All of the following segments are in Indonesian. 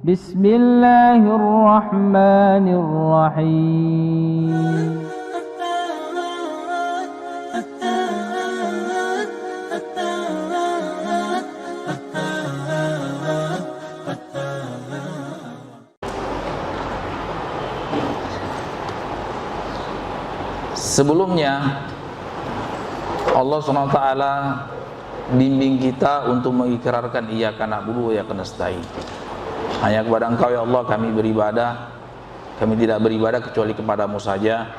Bismillahirrahmanirrahim. Sebelumnya Allah SWT bimbing kita untuk mengikrarkan iyyaka na'budu wa iyyaka nasta'in. Hanya kepada Engkau ya Allah kami beribadah, kami tidak beribadah kecuali kepadamu saja,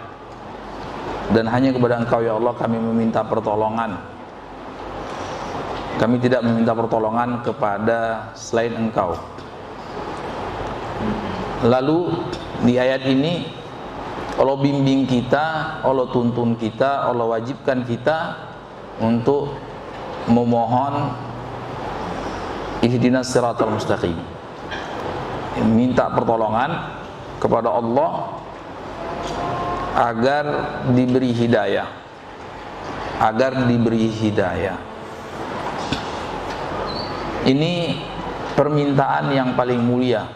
dan hanya kepada Engkau ya Allah kami meminta pertolongan. Kami tidak meminta pertolongan kepada selain Engkau. Lalu di ayat ini Allah bimbing kita, Allah tuntun kita, Allah wajibkan kita untuk memohon ihdinas siratal mustaqim, minta pertolongan kepada Allah agar diberi hidayah, Ini permintaan yang paling mulia,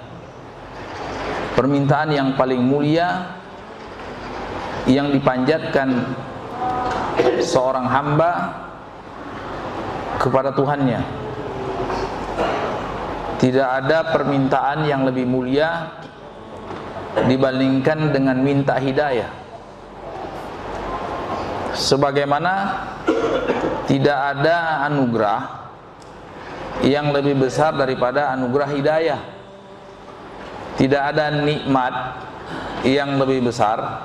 yang dipanjatkan seorang hamba kepada Tuhannya. Tidak ada permintaan yang lebih mulia dibandingkan dengan minta hidayah. Sebagaimana tidak ada anugerah yang lebih besar daripada anugerah hidayah. Tidak ada nikmat yang lebih besar,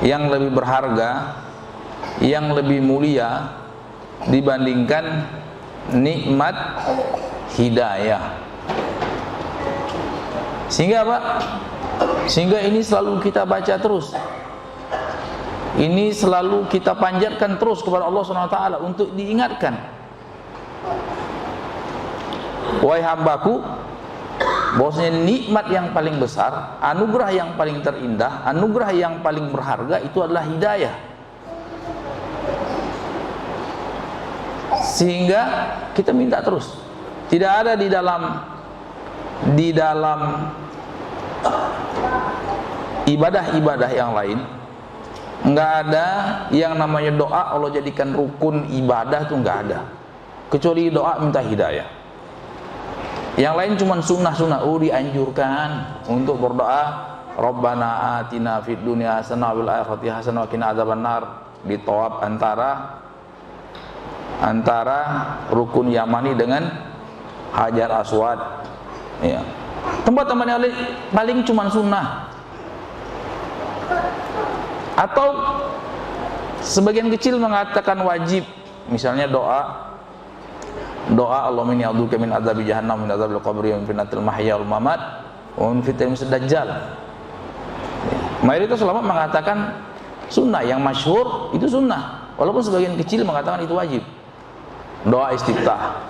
yang lebih berharga, yang lebih mulia dibandingkan nikmat hidayah. Sehingga apa? Sehingga ini selalu kita baca terus, ini selalu kita panjatkan terus kepada Allah SWT untuk diingatkan. Wahai hambaku, bahwasanya nikmat yang paling besar, anugerah yang paling terindah, anugerah yang paling berharga itu adalah hidayah. Sehingga kita minta terus. Tidak ada di dalam ibadah-ibadah yang lain, enggak ada yang namanya doa Allah jadikan rukun ibadah, itu enggak ada, kecuali doa minta hidayah. Yang lain cuma sunnah-sunnah. Dianjurkan untuk berdoa Rabbana atina fid dunya hasanah wa fil akhirati hasanah wa qina adzabannar, di tawaf antara rukun Yamani dengan Hajar Aswad, ya. Tempat-tempat yang lain paling cuma sunnah, atau sebagian kecil mengatakan wajib. Misalnya doa Allahumma inni a'udzubika min adzabi jahannam, min adzabil qabri, wa min fitnatil mahya wal mamat, wa min fitnatil dajjal. Mayoritas ulama mengatakan sunnah, yang masyhur itu sunnah, walaupun sebagian kecil mengatakan itu wajib. Doa istiftah,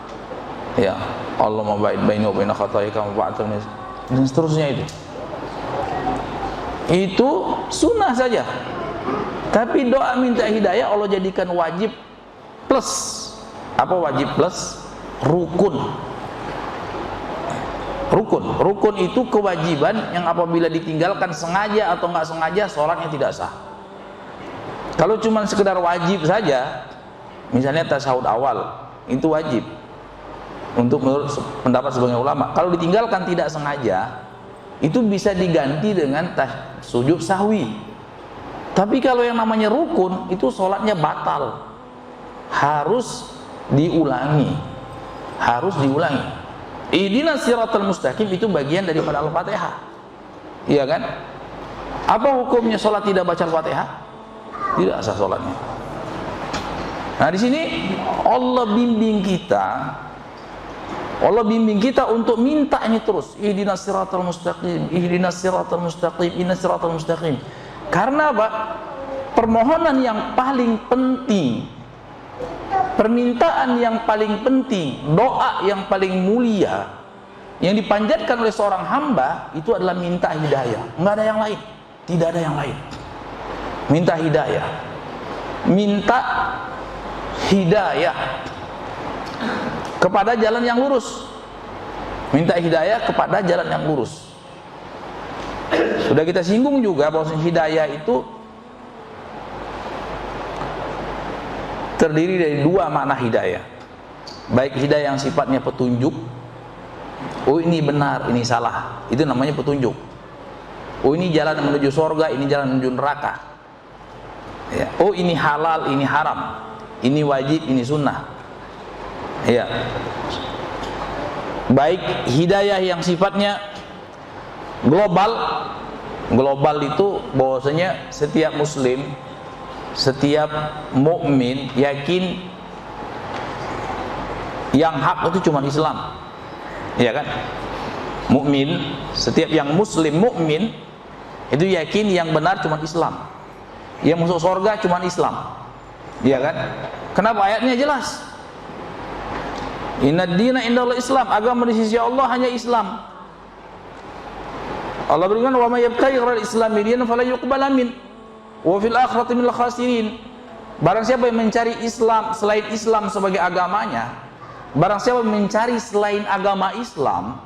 ya, Allahumma ba'id baini wa baina khataaya kama ba'adtani, dan seterusnya itu sunnah saja. Tapi doa minta hidayah Allah jadikan wajib plus. Apa wajib plus? Rukun. Rukun itu kewajiban yang apabila ditinggalkan sengaja atau nggak sengaja sholatnya tidak sah. Kalau cuma sekedar wajib saja, misalnya tasyahud awal, itu wajib untuk menurut pendapat sebagian ulama. Kalau ditinggalkan tidak sengaja, itu bisa diganti dengan sujud sahwi. Tapi kalau yang namanya rukun, itu sholatnya batal, harus diulangi. Ihdinas siratal mustaqim itu bagian daripada Al-Fatihah, iya kan? Apa hukumnya sholat tidak baca Al-Fatihah? Tidak sah sholatnya. Nah, di sini Allah bimbing kita untuk minta ini terus, ihdinas siratal mustaqim, ihdinas siratal mustaqim, ihdinas siratal mustaqim. Karena apa? Permohonan yang paling penting, permintaan yang paling penting, doa yang paling mulia yang dipanjatkan oleh seorang hamba itu adalah minta hidayah. Enggak ada yang lain, tidak ada yang lain. Minta hidayah, minta hidayah kepada jalan yang lurus. Minta hidayah kepada jalan yang lurus. Sudah kita singgung juga bahwa hidayah itu terdiri dari dua makna hidayah. Baik hidayah yang sifatnya petunjuk, oh ini benar, ini salah, itu namanya petunjuk. Oh ini jalan menuju surga, ini jalan menuju neraka. Ya. Oh ini halal, ini haram, ini wajib, ini sunnah. Ya. Baik hidayah yang sifatnya global itu bahwasanya setiap muslim, setiap mukmin yakin yang hak itu cuma Islam, ya kan? Mukmin, setiap yang muslim mukmin itu yakin yang benar cuma Islam, yang masuk surga cuma Islam, ya kan? Kenapa? Ayatnya jelas. Inna dina indallah Islam, agama di sisi Allah hanya Islam. Allah berfirman, wa may yabtaghi ghairal islami dinan fala yuqbala min wa fil akhirati minal khasirin. Barang siapa yang mencari Islam selain Islam sebagai agamanya, barang siapa mencari selain agama Islam,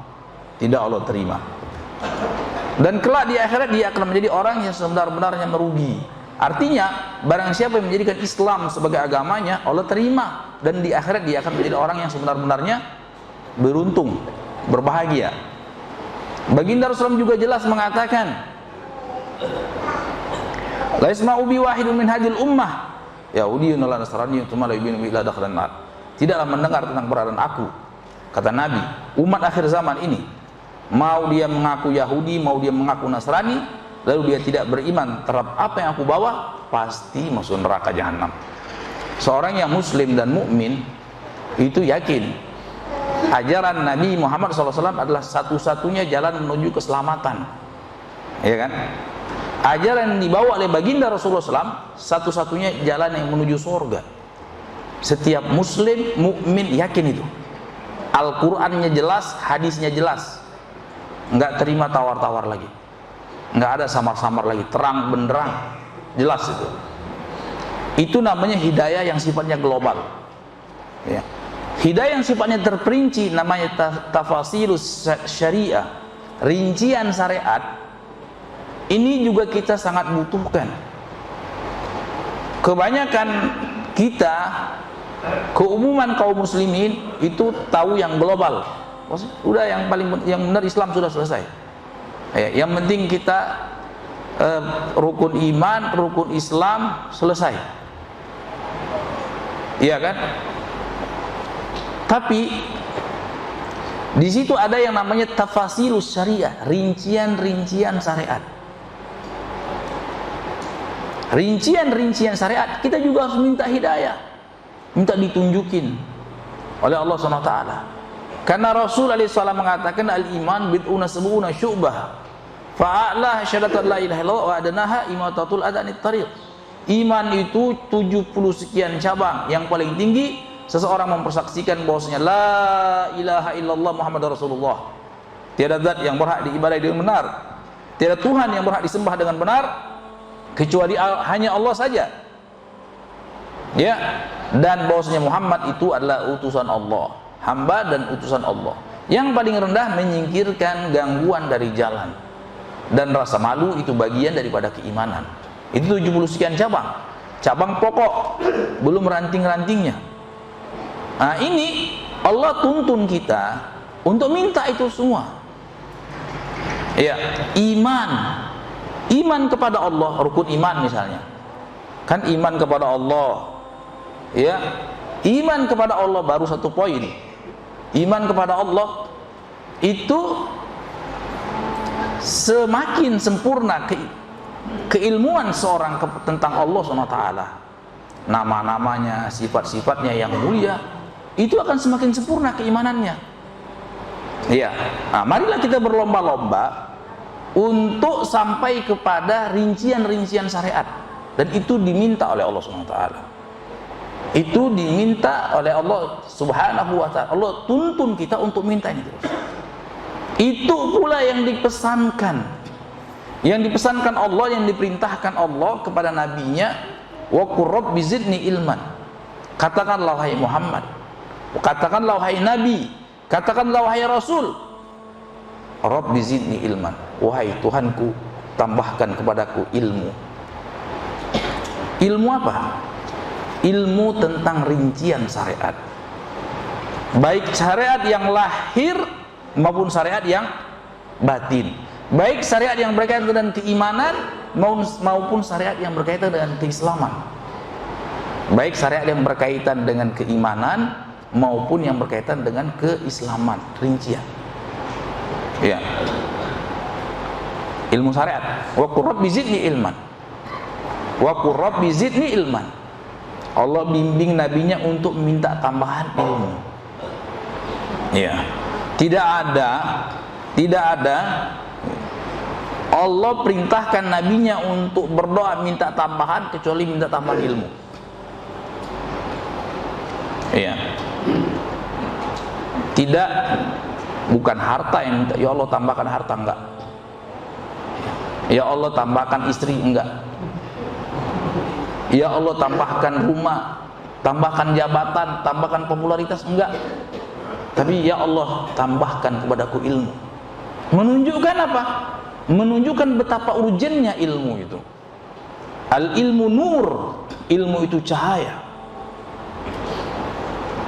tidak Allah terima. Dan kelak di akhirat dia akan menjadi orang yang sebenar-benarnya merugi. Artinya, barang siapa yang menjadikan Islam sebagai agamanya, Allah terima. Dan di akhirat dia akan menjadi orang yang sebenar-benarnya beruntung, berbahagia. Baginda Rasulullah juga jelas mengatakan, la yasma'u bi wahidun min hadhil ummah yahudiyyun wala nasraniyyun tsumma la yu'minu bi illa dakhalan nar. Tidaklah mendengar tentang keberadaan aku, kata Nabi, umat akhir zaman ini, mau dia mengaku Yahudi, mau dia mengaku Nasrani, lalu dia tidak beriman terhadap apa yang aku bawa, pasti masuk neraka jahanam. Seorang yang muslim dan mukmin itu yakin ajaran Nabi Muhammad SAW adalah satu-satunya jalan menuju keselamatan, ya kan? Ajaran yang dibawa oleh baginda Rasulullah SAW satu-satunya jalan yang menuju surga. Setiap muslim mukmin yakin itu. Al-Qur'annya jelas, hadisnya jelas. Enggak terima tawar-tawar lagi. Enggak ada samar-samar lagi, terang benderang, jelas itu. Itu namanya hidayah yang sifatnya global. Ya. Hidayah yang sifatnya terperinci namanya tafasirus syariah, rincian syariat. Ini juga kita sangat butuhkan. Kebanyakan kita, keumuman kaum muslimin itu tahu yang global. Udah yang benar Islam sudah selesai. Ya, yang penting kita rukun iman, rukun Islam selesai. Iya kan? Tapi di situ ada yang namanya tafasilus syariah, rincian-rincian syariat. Rincian-rincian syariat kita juga harus minta hidayah, minta ditunjukin oleh Allah SWT. Karena Rasul SAW mengatakan al-iman bid'una sab'una syu'bah fa'a'lah syahadatan la ilaha illallah wa adanaha imatatul adanit tariq. Iman itu 70 sekian cabang. Yang paling tinggi seseorang mempersaksikan bahwasanya la ilaha illallah Muhammad Rasulullah, tiada zat yang berhak diibadahi dengan benar, tiada Tuhan yang berhak disembah dengan benar kecuali hanya Allah saja, ya, dan bahwasanya Muhammad itu adalah utusan Allah, hamba dan utusan Allah. Yang paling rendah menyingkirkan gangguan dari jalan, dan rasa malu itu bagian daripada keimanan. Itu 70 sekian cabang pokok, belum ranting-rantingnya. Nah ini Allah tuntun kita untuk minta itu semua. Ya, iman kepada Allah, rukun iman misalnya. Kan iman kepada Allah. Ya, iman kepada Allah baru satu poin. Iman kepada Allah itu semakin sempurna keilmuan seorang tentang Allah SWT, nama-namanya, sifat-sifatnya yang mulia, itu akan semakin sempurna keimanannya. Iya. Nah, marilah kita berlomba-lomba untuk sampai kepada rincian-rincian syariat, dan itu diminta oleh Allah SWT. Itu diminta oleh Allah Subhanahu wa ta'ala. Allah tuntun kita untuk minta ini terus. Itu pula yang dipesankan. Yang dipesankan Allah, yang diperintahkan Allah kepada nabinya, wa qur rabbi zidni ilman. Katakanlah wahai Muhammad, katakanlah wahai Nabi, katakanlah wahai Rasul, Rabbi zidni ilman, wahai Tuhanku, tambahkan kepadaku ilmu. Ilmu apa? Ilmu tentang rincian syariat, baik syariat yang lahir maupun syariat yang batin, baik syariat yang berkaitan dengan keimanan maupun syariat yang berkaitan dengan keislaman, baik syariat yang berkaitan dengan keimanan maupun yang berkaitan dengan keislaman, rincian. Ya, ilmu syariat. Wa qur rabbi zidni ilman, wa qur rabbi zidni ilman. Allah bimbing nabinya untuk minta tambahan ilmu. Ya, tidak ada Allah perintahkan nabinya untuk berdoa minta tambahan kecuali minta tambahan ilmu. Ya, tidak, bukan harta yang minta, ya Allah tambahkan harta, enggak. Ya Allah tambahkan istri, enggak. Ya Allah tambahkan rumah, tambahkan jabatan, tambahkan popularitas, enggak. Tapi ya Allah tambahkan kepadaku ilmu. Menunjukkan apa? Menunjukkan betapa urgennya ilmu itu. Al ilmu nur, ilmu itu cahaya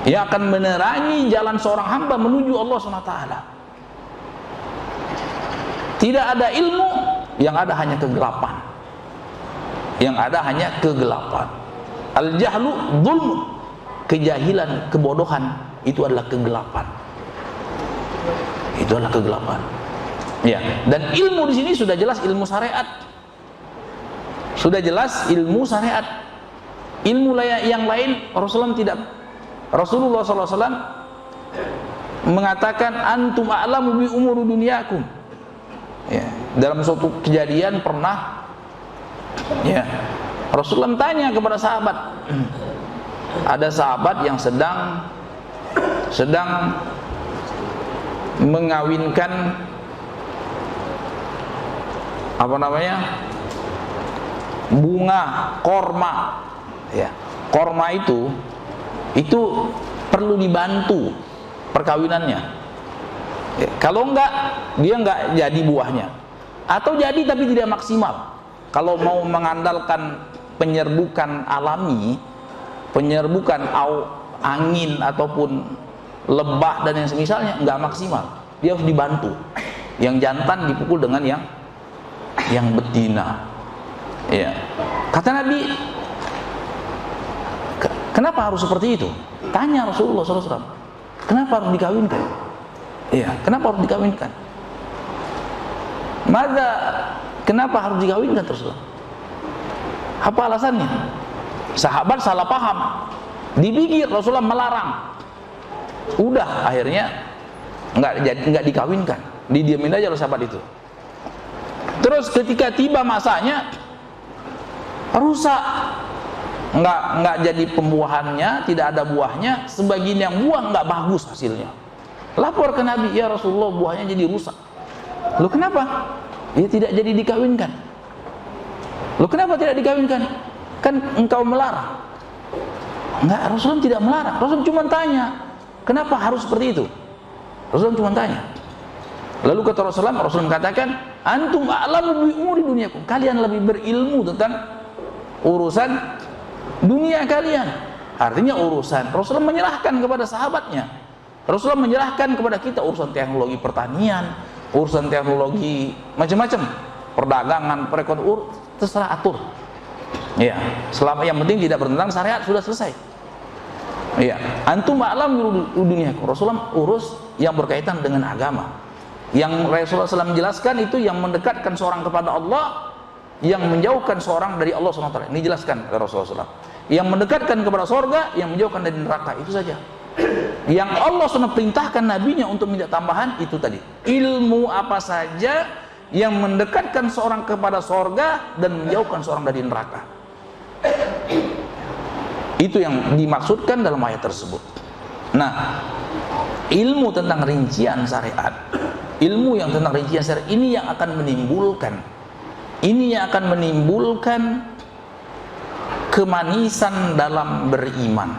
yang akan menerangi jalan seorang hamba menuju Allah SWT. Tidak ada ilmu, yang ada hanya kegelapan. Yang ada hanya kegelapan. Al-jahlu dzulm, kejahilan, kebodohan itu adalah kegelapan. Itu adalah kegelapan. Ya, dan ilmu di sini sudah jelas ilmu syariat. Sudah jelas ilmu syariat. Ilmu yang lain Rasulullah tidak. Rasulullah SAW mengatakan antum a'lamu bi umuri dunyakum. Ya, dalam suatu kejadian pernah, ya, Rasulullah tanya kepada sahabat. Ada sahabat yang sedang mengawinkan bunga korma. Ya, korma itu perlu dibantu perkawinannya. Ya, kalau enggak, dia enggak jadi buahnya, atau jadi tapi tidak maksimal. Kalau mau mengandalkan penyerbukan alami, penyerbukan angin ataupun lebah dan yang semisalnya, enggak maksimal. Dia harus dibantu. Yang jantan dipukul dengan yang betina. Ya. Kata Nabi, kenapa harus seperti itu? Tanya Rasulullah SAW. Kenapa harus dikawinkan? Iya, kenapa harus dikawinkan? Kenapa harus dikawinkan Rasulullah? Apa alasannya? Sahabat salah paham. Dipikir Rasulullah melarang. Udah, akhirnya enggak dikawinkan. Didiamin aja oleh sahabat itu. Terus ketika tiba masanya, rusak. Enggak jadi pembuahannya, tidak ada buahnya, sebagian yang buah enggak bagus hasilnya. Lapor ke Nabi, ya Rasulullah buahnya jadi rusak. Loh kenapa? Ya tidak jadi dikawinkan. Loh kenapa tidak dikawinkan? Kan engkau melarang. Enggak, Rasulullah tidak melarang. Rasulullah cuma tanya, kenapa harus seperti itu? Rasulullah cuma tanya. Lalu kata Rasulullah mengatakan, antum a'lamu bi umuri dunyakum. Kalian lebih berilmu tentang urusan dunia kalian. Artinya urusan Rasulullah menyerahkan kepada sahabatnya. Rasulullah menyerahkan kepada kita urusan teknologi pertanian, urusan teknologi macam-macam, perdagangan, perekonomian, terserah atur. Ya, selama yang penting tidak bertentangan syariat sudah selesai. Ya, antum a'lamu bi dunyakum. Rasulullah urus yang berkaitan dengan agama. Yang Rasulullah SAW menjelaskan itu yang mendekatkan seorang kepada Allah, yang menjauhkan seorang dari Allah SWT. Ini jelaskan oleh Rasulullah SAW. Yang mendekatkan kepada surga, yang menjauhkan dari neraka, itu saja. Yang Allah SWT perintahkan nabinya untuk minta tambahan, itu tadi. Ilmu apa saja yang mendekatkan seorang kepada surga dan menjauhkan seorang dari neraka. Itu yang dimaksudkan dalam ayat tersebut. Nah, ilmu tentang rincian syariat, ilmu yang tentang rincian syariat ini yang akan menimbulkan kemanisan dalam beriman,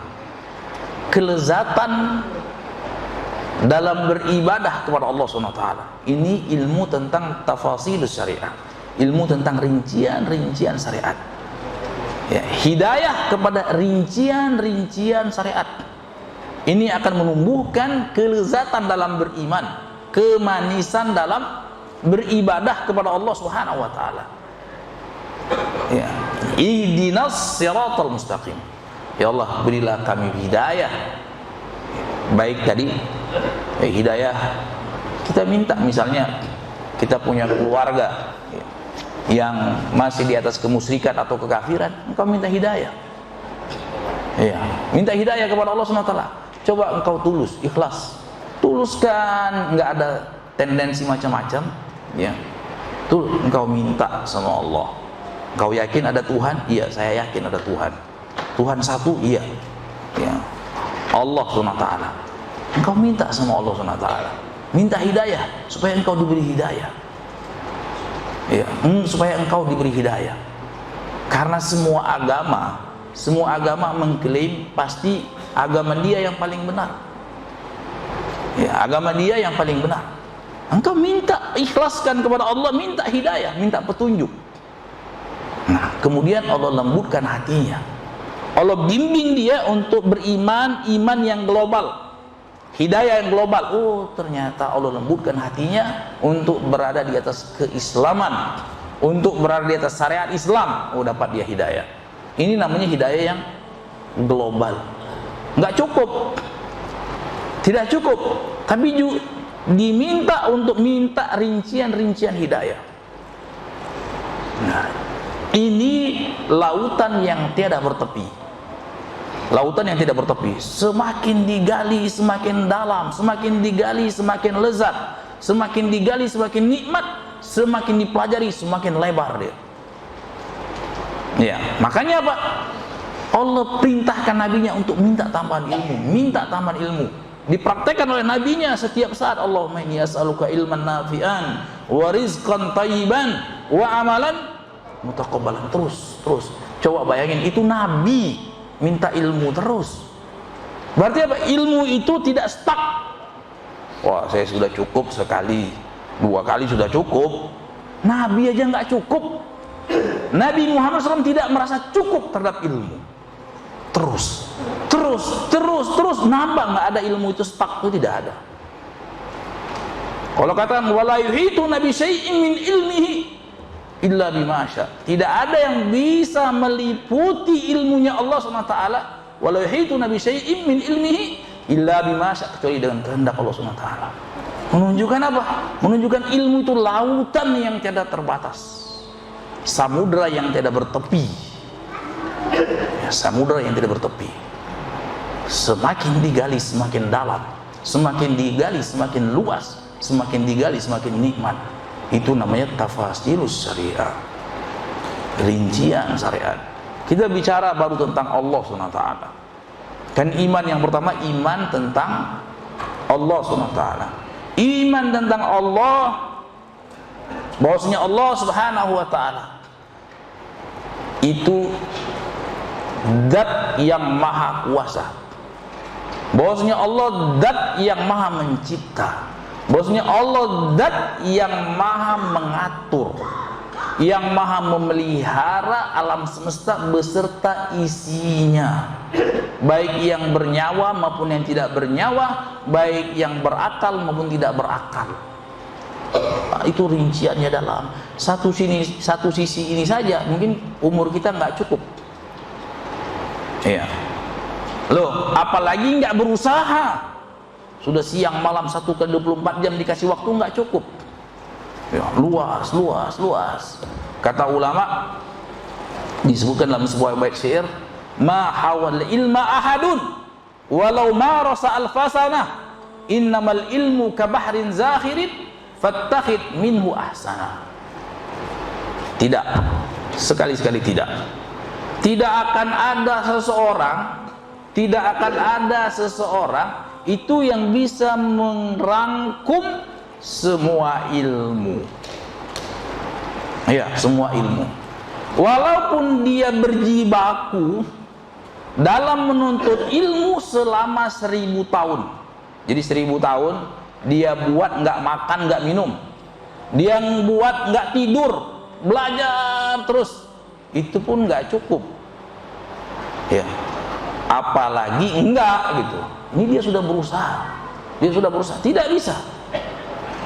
kelezatan dalam beribadah kepada Allah SWT. Ini ilmu tentang tafasilus syariah, ilmu tentang rincian-rincian syariat. Ya, hidayah kepada rincian-rincian syariat. Ini akan menumbuhkan kelezatan dalam beriman, kemanisan dalam beribadah kepada Allah Subhanahu wa taala. Ya, ihdinas siratal mustaqim. Ya Allah, berilah kami hidayah. Baik tadi hidayah kita minta, misalnya kita punya keluarga yang masih di atas kemusyrikan atau kekafiran, engkau minta hidayah. Ya, minta hidayah kepada Allah SWT. Coba engkau tulus, ikhlas, tuluskan, nggak ada tendensi macam-macam. Ya, tuh engkau minta sama Allah. Engkau yakin ada Tuhan? Iya, saya yakin ada Tuhan. Tuhan satu? Iya. Ya, Allah SWT. Engkau minta sama Allah SWT, minta hidayah supaya engkau diberi hidayah. Ya, supaya engkau diberi hidayah. Karena semua agama mengklaim pasti agama dia yang paling benar. Ya, agama dia yang paling benar. Engkau minta, ikhlaskan kepada Allah, minta hidayah, minta petunjuk. Nah, kemudian Allah lembutkan hatinya. Allah bimbing dia untuk beriman, iman yang global, hidayah yang global. Oh, ternyata Allah lembutkan hatinya untuk berada di atas keislaman, untuk berada di atas syariat Islam. Oh, dapat dia hidayah. Ini namanya hidayah yang global. Nggak cukup, tidak cukup, tapi diminta untuk minta rincian-rincian hidayah. Nah, ini lautan yang tiada bertepi. Lautan yang tidak bertepi. Semakin digali semakin dalam, semakin digali semakin lezat, semakin digali semakin nikmat, semakin dipelajari semakin lebar dia. Ya, makanya apa? Allah perintahkan nabinya untuk minta tambahan ilmu, minta tambahan ilmu. Dipraktekkan oleh nabinya setiap saat. Allahumma inni as'aluka ilman nafi'an wa rizqan thayyiban wa amalan mutaqabbalan. Terus. Coba bayangin, itu nabi minta ilmu terus. Berarti apa? Ilmu itu tidak stuck. Wah, saya sudah cukup sekali, 2 kali sudah cukup. Nabi aja nggak cukup. Nabi Muhammad SAW tidak merasa cukup terhadap ilmu. Terus nambah, nggak ada ilmu itu stuck, itu tidak ada. Kalau katakan wala yuhitu nabi syai'in min ilmihi illa bima syaa. Tidak ada yang bisa meliputi ilmunya Allah SWT. Wala yuhitu nabi syai'in min ilmihi illa bima syaa, kecuali dengan kehendak Allah SWT. Menunjukkan apa? Menunjukkan ilmu itu lautan yang tiada terbatas, samudra yang tiada bertepi. Ya, samudra yang tidak bertepi. Semakin digali semakin dalam, semakin digali semakin luas, semakin digali semakin nikmat. Itu namanya tafasilus syariah, rincian syariat. Kita bicara baru tentang Allah SWT. Kan iman yang pertama, iman tentang Allah SWT. Iman tentang Allah, bahwasanya Allah Subhanahu wa taala itu zat yang maha kuasa, bahwasanya Allah zat yang maha mencipta, bahwasanya Allah zat yang maha mengatur, yang maha memelihara alam semesta beserta isinya, baik yang bernyawa maupun yang tidak bernyawa, baik yang berakal maupun tidak berakal. Nah, itu rinciannya dalam satu sisi ini saja mungkin umur kita nggak cukup. Iya. Loh, apalagi nggak berusaha. Sudah siang malam 1x24 jam dikasih waktu nggak cukup. Ya, luas. Kata ulama, disebutkan dalam sebuah bait syair, ma hawal ilma ahadun walau marasa alfasana innamal ilmu kabahrin zakhirin fattakhid minhu ahsana. Tidak, sekali-sekali tidak. Tidak akan ada seseorang itu yang bisa merangkum semua ilmu. Ya, semua ilmu. Walaupun dia berjibaku dalam menuntut ilmu selama 1000 tahun. Jadi 1000 tahun dia buat nggak makan nggak minum, dia buat nggak tidur, belajar terus, itu pun nggak cukup ya, apalagi enggak gitu. Ini dia sudah berusaha, tidak bisa.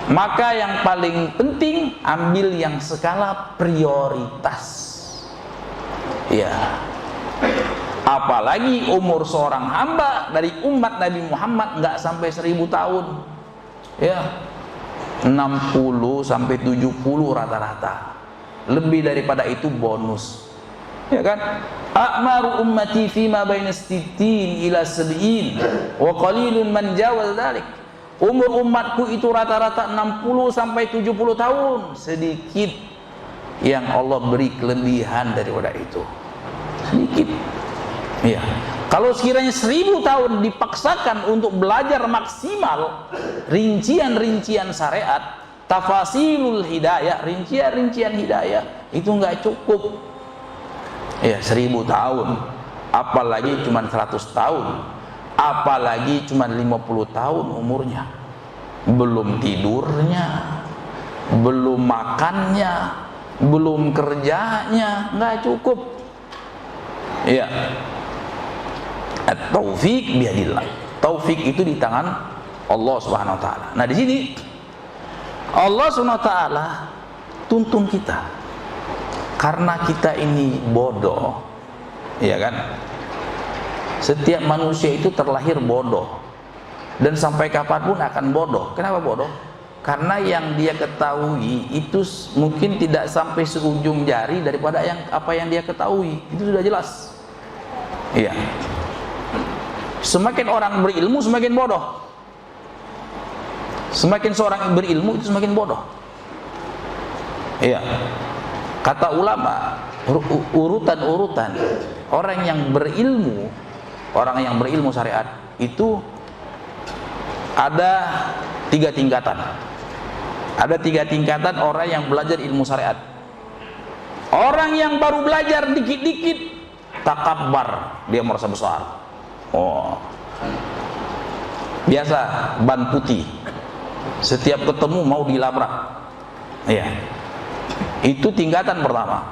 Maka yang paling penting ambil yang skala prioritas ya. Apalagi umur seorang hamba dari umat Nabi Muhammad nggak sampai 1000 tahun ya, 60 sampai 70 rata-rata, lebih daripada itu bonus ya kan. A'maru ummati fima baina 60 ila 70 wa qalilun man jawaz dzalik. Umur umatku itu rata-rata 60 sampai 70 tahun, sedikit yang Allah beri kelebihan daripada itu, sedikit ya. Kalau sekiranya 1000 tahun dipaksakan untuk belajar maksimal rincian-rincian syariat, tafasilul hidayah, rincian-rincian hidayah, itu nggak cukup ya. 1000 tahun, apalagi cuma 100 tahun, apalagi cuma 50 tahun umurnya, belum tidurnya, belum makannya, belum kerjanya, nggak cukup ya. At-taufiq biadillah, taufik itu di tangan Allah Subhanahu wa taala. Nah, di sini Allah Subhanahu wa taala tuntun kita karena kita ini bodoh ya kan. Setiap manusia itu terlahir bodoh, dan sampai kapanpun akan bodoh. Kenapa bodoh? Karena yang dia ketahui itu mungkin tidak sampai seujung jari daripada apa yang dia ketahui. Itu sudah jelas iya. Semakin orang berilmu semakin bodoh, semakin seorang berilmu itu semakin bodoh iya. Kata ulama, urutan-urutan orang yang berilmu, orang yang berilmu syariat itu ada 3 tingkatan. Ada 3 tingkatan orang yang belajar ilmu syariat. Orang yang baru belajar dikit-dikit takabbar, dia merasa besar. Oh, biasa ban putih, setiap ketemu mau dilabrak ya. Itu tingkatan pertama.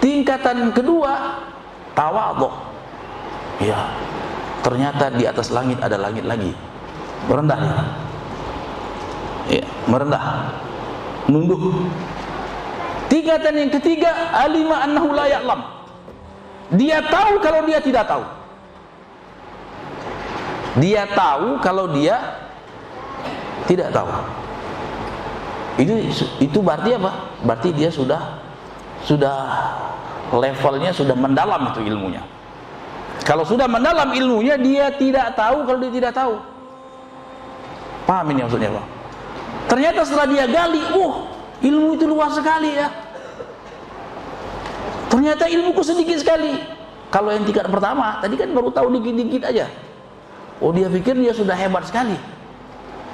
Tingkatan kedua, tawadhu ya, ternyata di atas langit ada langit lagi, merendah ya, merendah, nunduk. Tingkatan yang ketiga, alima annahu la ya'lam, dia tahu kalau dia tidak tahu. Dia tahu kalau dia tidak tahu. Itu berarti apa? Berarti dia sudah levelnya sudah mendalam itu ilmunya. Kalau sudah mendalam ilmunya, dia tidak tahu kalau dia tidak tahu. Paham ini maksudnya, Pak? Ternyata setelah dia gali, ilmu itu luas sekali ya. Ternyata ilmuku sedikit sekali. Kalau yang tingkat pertama, tadi kan baru tahu dikit-dikit aja. Oh, dia pikir dia sudah hebat sekali.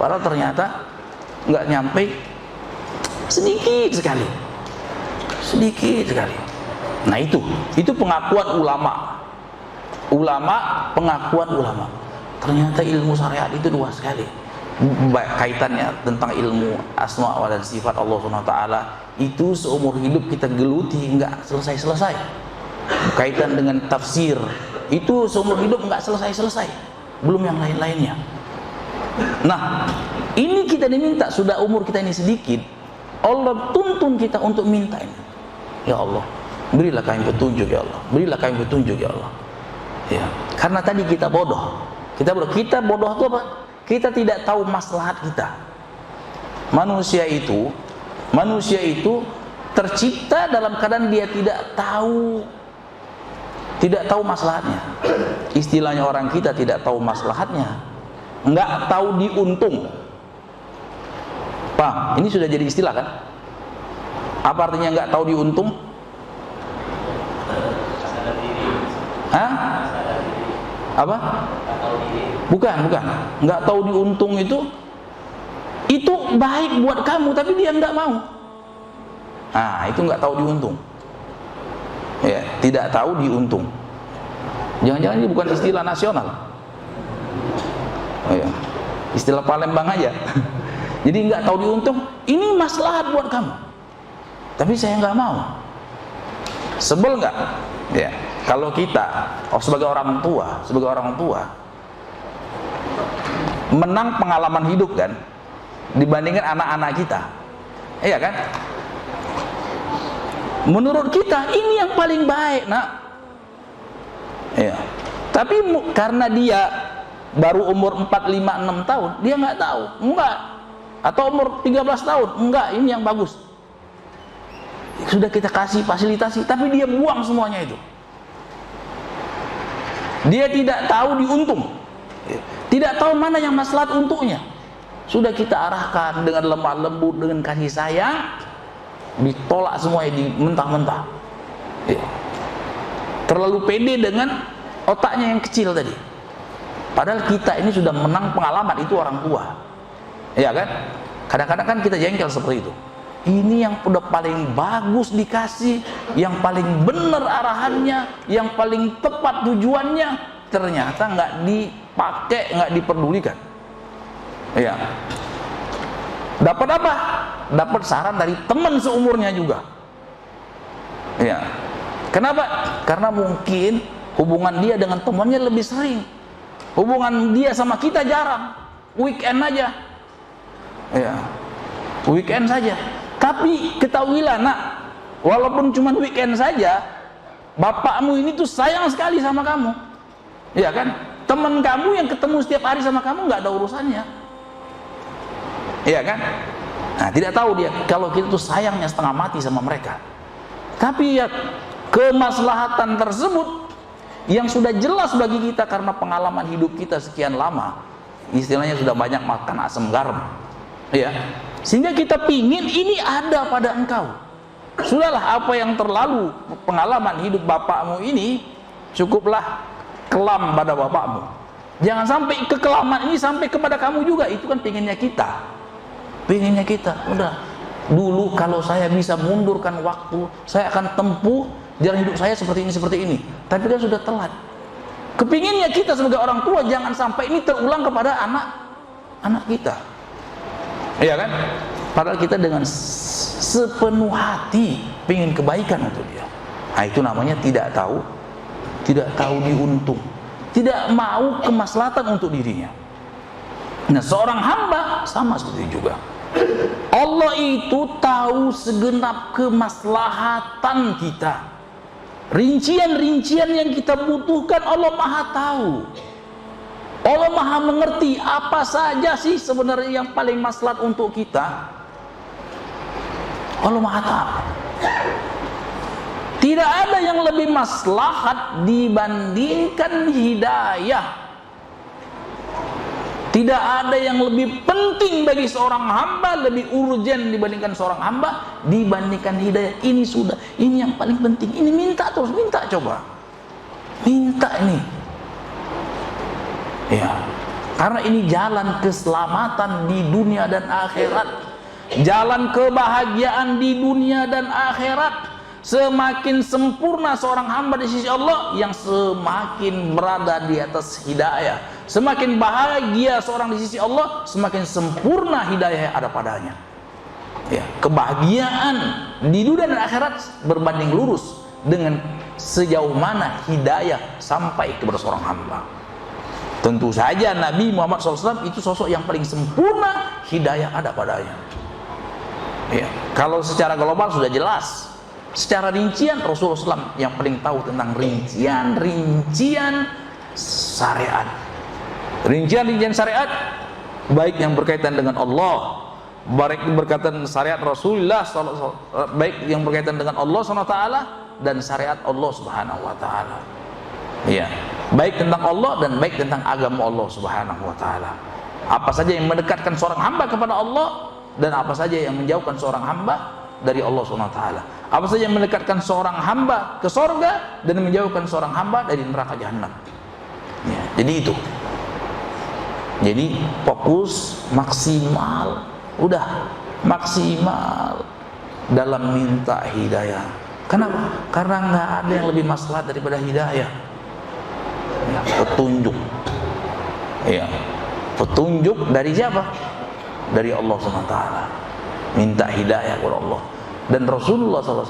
Padahal ternyata nggak nyampe, sedikit sekali. Sedikit sekali. Nah, itu pengakuan ulama. Pengakuan ulama. Ternyata ilmu syariat itu luas sekali. Kaitannya tentang ilmu asma dan sifat Allah SWT itu seumur hidup kita geluti, nggak selesai-selesai. Kaitan dengan tafsir itu seumur hidup nggak selesai-selesai. Belum yang lain-lainnya. Nah, ini kita diminta, sudah umur kita ini sedikit, Allah tuntun kita untuk minta ini. Ya Allah, berilah kami petunjuk ya Allah. Berilah kami petunjuk ya Allah. Ya, karena tadi kita bodoh. Kita bodoh itu apa? Kita tidak tahu maslahat kita. Manusia itu tercipta dalam keadaan dia tidak tahu maslahatnya. Istilahnya orang kita tidak tahu maslahatnya, nggak tahu diuntung. Paham? Ini sudah jadi istilah kan? Apa artinya nggak tahu diuntung? Hah? Apa? Bukan. Nggak tahu diuntung itu baik buat kamu, tapi dia nggak mau. Nah, itu nggak tahu diuntung. Ya, tidak tahu diuntung. Jangan-jangan ini bukan istilah nasional. Oh, ya. istilah Palembang aja. Jadi nggak tahu diuntung, ini maslahat buat kamu, tapi saya nggak mau. Sebel nggak? Ya, kalau kita sebagai orang tua menang pengalaman hidup kan, dibandingkan anak-anak kita, iya kan? Menurut kita ini yang paling baik, nak. Ya. Tapi karena dia baru umur 4, 5, 6 tahun, dia nggak tahu, enggak. Atau umur 13 tahun, enggak, ini yang bagus. Sudah kita kasih fasilitasi, tapi dia buang semuanya itu. Dia tidak tahu diuntung, tidak tahu mana yang maslahat untuknya. Sudah kita arahkan dengan lemah lembut, dengan kasih sayang, ditolak semuanya, mentah-mentah. Ya. Terlalu pede dengan otaknya yang kecil tadi. Padahal kita ini sudah menang pengalaman, itu orang tua. Ya kan? Kadang-kadang kan kita jengkel seperti itu. Ini yang udah paling bagus dikasih, yang paling benar arahannya, yang paling tepat tujuannya, ternyata nggak dipakai, nggak diperdulikan. Ya. Dapat apa? Dapat saran dari teman seumurnya juga. Ya. Kenapa? Karena mungkin hubungan dia dengan temannya lebih sering. Hubungan dia sama kita jarang. Weekend aja. Ya. Weekend saja. Tapi ketahuilah, nak, walaupun cuma weekend saja, bapakmu ini tuh sayang sekali sama kamu. Ya kan? Teman kamu yang ketemu setiap hari sama kamu nggak ada urusannya. Iya kan? Nah, tidak tahu dia kalau kita tuh sayangnya setengah mati sama mereka. Tapi ya kemaslahatan tersebut yang sudah jelas bagi kita karena pengalaman hidup kita sekian lama, istilahnya sudah banyak makan asam garam, ya, sehingga kita pingin ini ada pada engkau. Sudahlah, apa yang terlalu pengalaman hidup bapakmu ini cukuplah kelam pada bapakmu. Jangan sampai kekelaman ini sampai kepada kamu juga. Itu kan pinginnya kita. Pinginnya kita, udah dulu kalau saya bisa mundurkan waktu, saya akan tempuh jalan hidup saya seperti ini. Tapi kan sudah telat. Kepinginnya kita sebagai orang tua jangan sampai ini terulang kepada anak kita. Iya kan? Padahal kita dengan sepenuh hati pingin kebaikan untuk dia. Nah, itu namanya tidak tahu diuntung, tidak mau kemaslahatan untuk dirinya. Nah, seorang hamba sama seperti itu juga. Allah itu tahu segenap kemaslahatan kita. Rincian-rincian yang kita butuhkan Allah Maha tahu. Allah Maha mengerti apa saja sih sebenarnya yang paling maslahat untuk kita. Allah Maha tahu. Tidak ada yang lebih maslahat dibandingkan hidayah. Tidak ada yang lebih penting bagi seorang hamba, lebih urgen dibandingkan seorang hamba, dibandingkan hidayah. Ini sudah, ini yang paling penting. Ini minta terus, minta coba. Minta ini. Ya. Karena ini jalan keselamatan di dunia dan akhirat. Jalan kebahagiaan di dunia dan akhirat. Semakin sempurna seorang hamba di sisi Allah, yang semakin berada di atas hidayah. Semakin bahagia seorang di sisi Allah, semakin sempurna hidayah yang ada padanya. Ya, kebahagiaan di dunia dan akhirat berbanding lurus dengan sejauh mana hidayah sampai kepada seorang hamba. Tentu saja Nabi Muhammad SAW itu sosok yang paling sempurna hidayah ada padanya. Ya, kalau secara global sudah jelas. Secara rincian Rasulullah SAW yang paling tahu tentang rincian syariat. Rincian syariat, baik yang berkaitan dengan Allah, baik yang berkaitan syariat Rasulullah, baik yang berkaitan dengan Allah SWT dan syariat Allah Subhanahu Wa Taala. Ya, baik tentang Allah dan baik tentang agama Allah Subhanahu Wa Taala. Apa saja yang mendekatkan seorang hamba kepada Allah dan apa saja yang menjauhkan seorang hamba dari Allah Subhanahu Wa Taala. Apa saja yang mendekatkan seorang hamba ke sorga dan menjauhkan seorang hamba dari neraka jahanam. Ya, jadi itu. Jadi fokus maksimal, udah maksimal dalam minta hidayah. Kenapa? Karena nggak ada yang lebih maslahat daripada hidayah. Ya, petunjuk. Ya. Petunjuk dari siapa? Dari Allah SWT. Minta hidayah kepada Allah. Dan Rasulullah SAW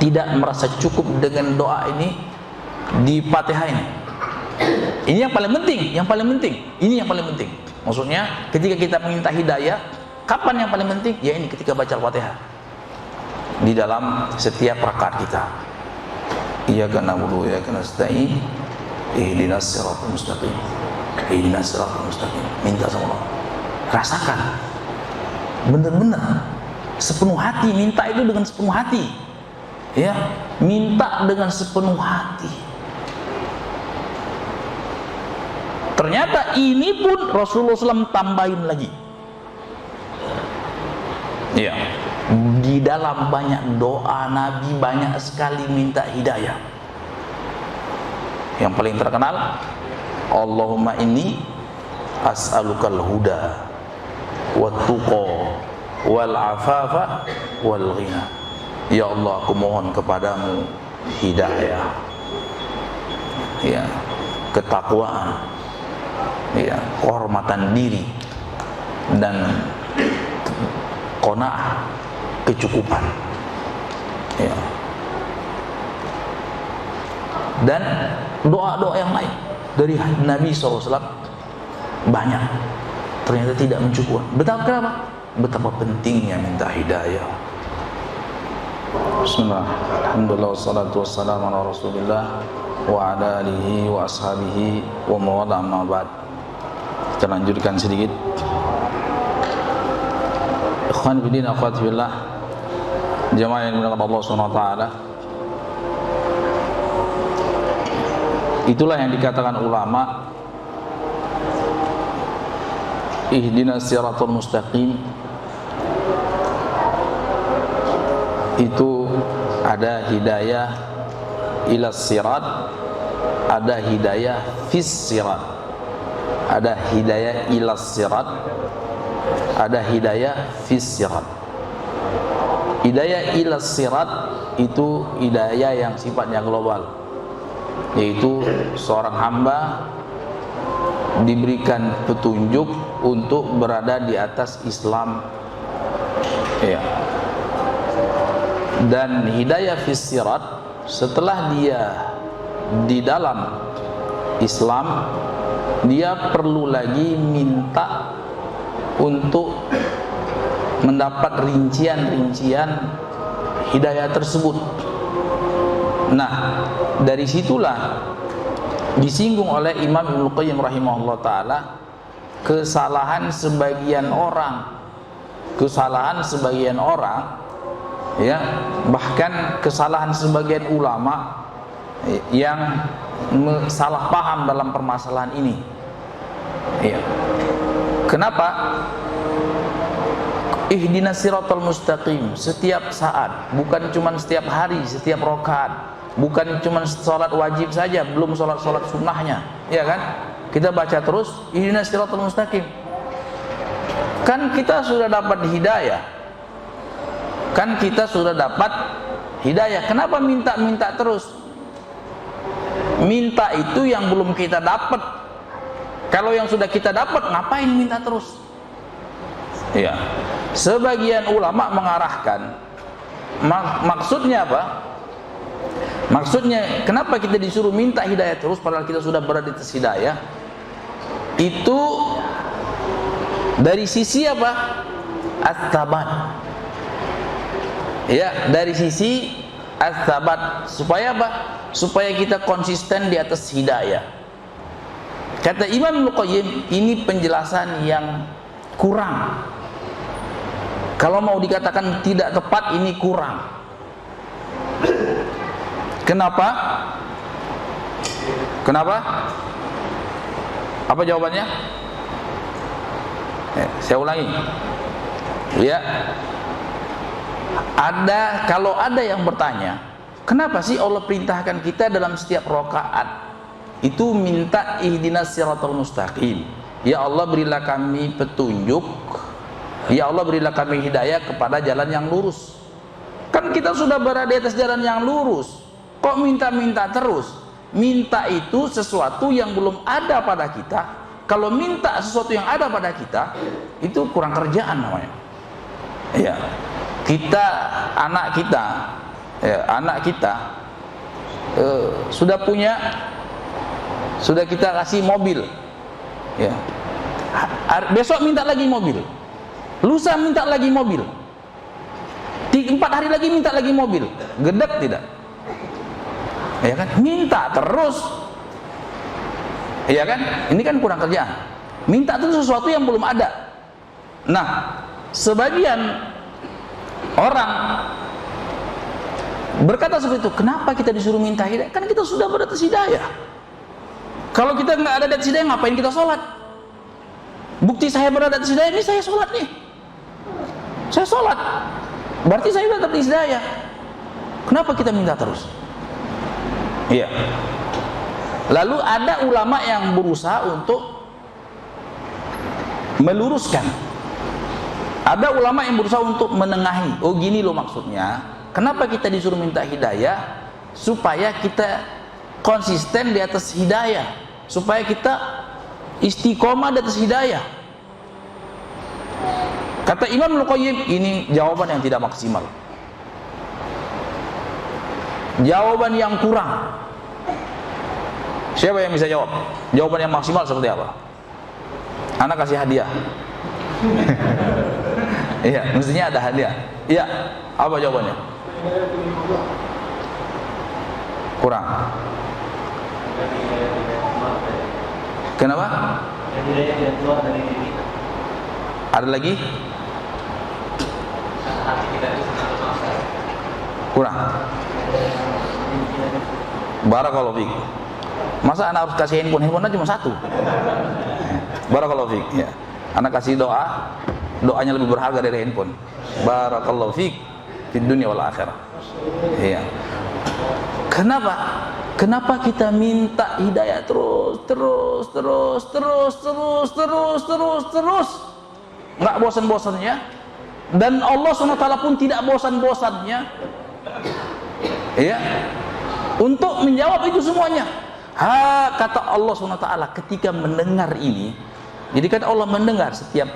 tidak merasa cukup dengan doa ini di Fatihah ini. Ini yang paling penting, Ini yang paling penting. Maksudnya ketika kita minta hidayah, kapan yang paling penting? Ya ini ketika baca Al-Fatihah. Di dalam setiap rakaat kita. Iyyaka na'budu wa iyyaka nasta'in. Ihdinas siratal mustaqim. Ihdinas siratal mustaqim. Minta sama Allah. Rasakan. Benar-benar sepenuh hati, minta itu dengan sepenuh hati. Ya, minta dengan sepenuh hati. Ternyata ini pun Rasulullah SAW tambahin lagi. Ya, di dalam banyak doa Nabi banyak sekali minta hidayah. Yang paling terkenal, Allahumma inni as'alukal huda wat tuqa wal afafa wal ghina. Ya Allah, aku mohon kepadamu hidayah, ya, ketakwaan, ya, kehormatan diri, dan qanaah, kecukupan, ya. Dan doa-doa yang lain dari Nabi SAW banyak, ternyata tidak mencukupi. Kenapa? Betapa pentingnya minta hidayah. Bismillah, alhamdulillah, wassalatu wassalamu ala rasulillah wa ala alihi wa ashabihi wa mawala amma ba'd. Kita lanjutkan sedikit. Ikhwan fillah, akhwat fillah, jamaah yang dimuliakan Allah Subhanahu wa taala. Itulah yang dikatakan ulama, ihdinas siratal mustaqim. Itu ada hidayah ila sirat, ada hidayah fis sirat. Ada hidayah ila sirat, ada hidayah fis sirat. Hidayah ila sirat itu hidayah yang sifatnya global, yaitu seorang hamba diberikan petunjuk untuk berada di atas Islam, ya. Dan hidayah fis sirat, setelah dia di dalam Islam, dia perlu lagi minta untuk mendapat rincian-rincian hidayah tersebut. Nah, dari situlah disinggung oleh Imam Ibnu Qayyim rahimahullah ta'ala kesalahan sebagian orang, ya, bahkan kesalahan sebagian ulama yang salah paham dalam permasalahan ini, ya. Kenapa? Ihdinas siratal mustaqim setiap saat, bukan cuma setiap hari, setiap rakaat, bukan cuma sholat wajib saja, belum sholat sunnahnya, ya kan? Kita baca terus ihdinas siratal mustaqim. Kan kita sudah dapat hidayah. Kenapa minta terus? Minta itu yang belum kita dapat. Kalau yang sudah kita dapat, ngapain minta terus? Ya. Sebagian ulama mengarahkan, maksudnya apa? Maksudnya kenapa kita disuruh minta hidayah terus padahal kita sudah berada di atas hidayah? Itu dari sisi apa? At-tabat. Ya, dari sisi at-tabat. Supaya apa? Supaya kita konsisten di atas hidayah. Kata Imam Ibnu Qayyim, ini penjelasan yang kurang. Kalau mau dikatakan tidak tepat, ini kurang. Kenapa? Apa jawabannya? Saya ulangi. Ya. Kalau ada yang bertanya, kenapa sih Allah perintahkan kita dalam setiap rakaat itu minta ihdinas siratal mustaqim? Ya Allah, berilah kami petunjuk. Ya Allah, berilah kami hidayah kepada jalan yang lurus. Kan kita sudah berada di atas jalan yang lurus. Kok minta-minta terus? Minta itu sesuatu yang belum ada pada kita. kalau minta sesuatu yang ada pada kita, itu kurang kerjaan namanya. Ya, kita anak kita sudah kita kasih mobil, ya. Besok minta lagi mobil, lusa minta lagi mobil, 4 hari lagi minta lagi mobil, gedek tidak? Ya kan, minta terus, ya kan? Ini kan kurang kerjaan. Minta itu sesuatu yang belum ada. Nah, sebagian orang berkata seperti itu. Kenapa kita disuruh minta hidayah? Kan kita sudah pada atas hidayah. Kalau kita nggak ada atas hidayah, ngapain kita sholat? Bukti saya berada atas hidayah, ini saya sholat nih. Saya sholat, berarti saya sudah atas hidayah. Kenapa kita minta terus? Iya. Lalu ada ulama yang berusaha untuk meluruskan. Ada ulama yang berusaha untuk menengahi. Oh, gini loh maksudnya. Kenapa kita disuruh minta hidayah? Supaya kita konsisten di atas hidayah, supaya kita istiqomah di atas hidayah. Kata Imam Al-Qayyim, ini jawaban yang tidak maksimal, jawaban yang kurang. Siapa yang bisa jawab? Jawaban yang maksimal seperti apa? Anak kasih hadiah. Iya, mestinya ada hadiah. Iya, apa jawabannya? Kurang. Kenapa? Ada lagi? Kurang. Barakallahu fiik. Masa anak harus kasih handphone cuma satu? Barakallahu fiik. Ya. Anak kasih doa, doanya lebih berharga dari handphone. Barakallahu fiik fid dunya wal akhirah. Iya. Kenapa kita minta hidayah terus? Enggak bosan-bosannya. Dan Allah SWT pun tidak bosan-bosannya. Iya. Untuk menjawab itu semuanya. Kata Allah SWT ketika mendengar ini. Jadi kata Allah mendengar setiap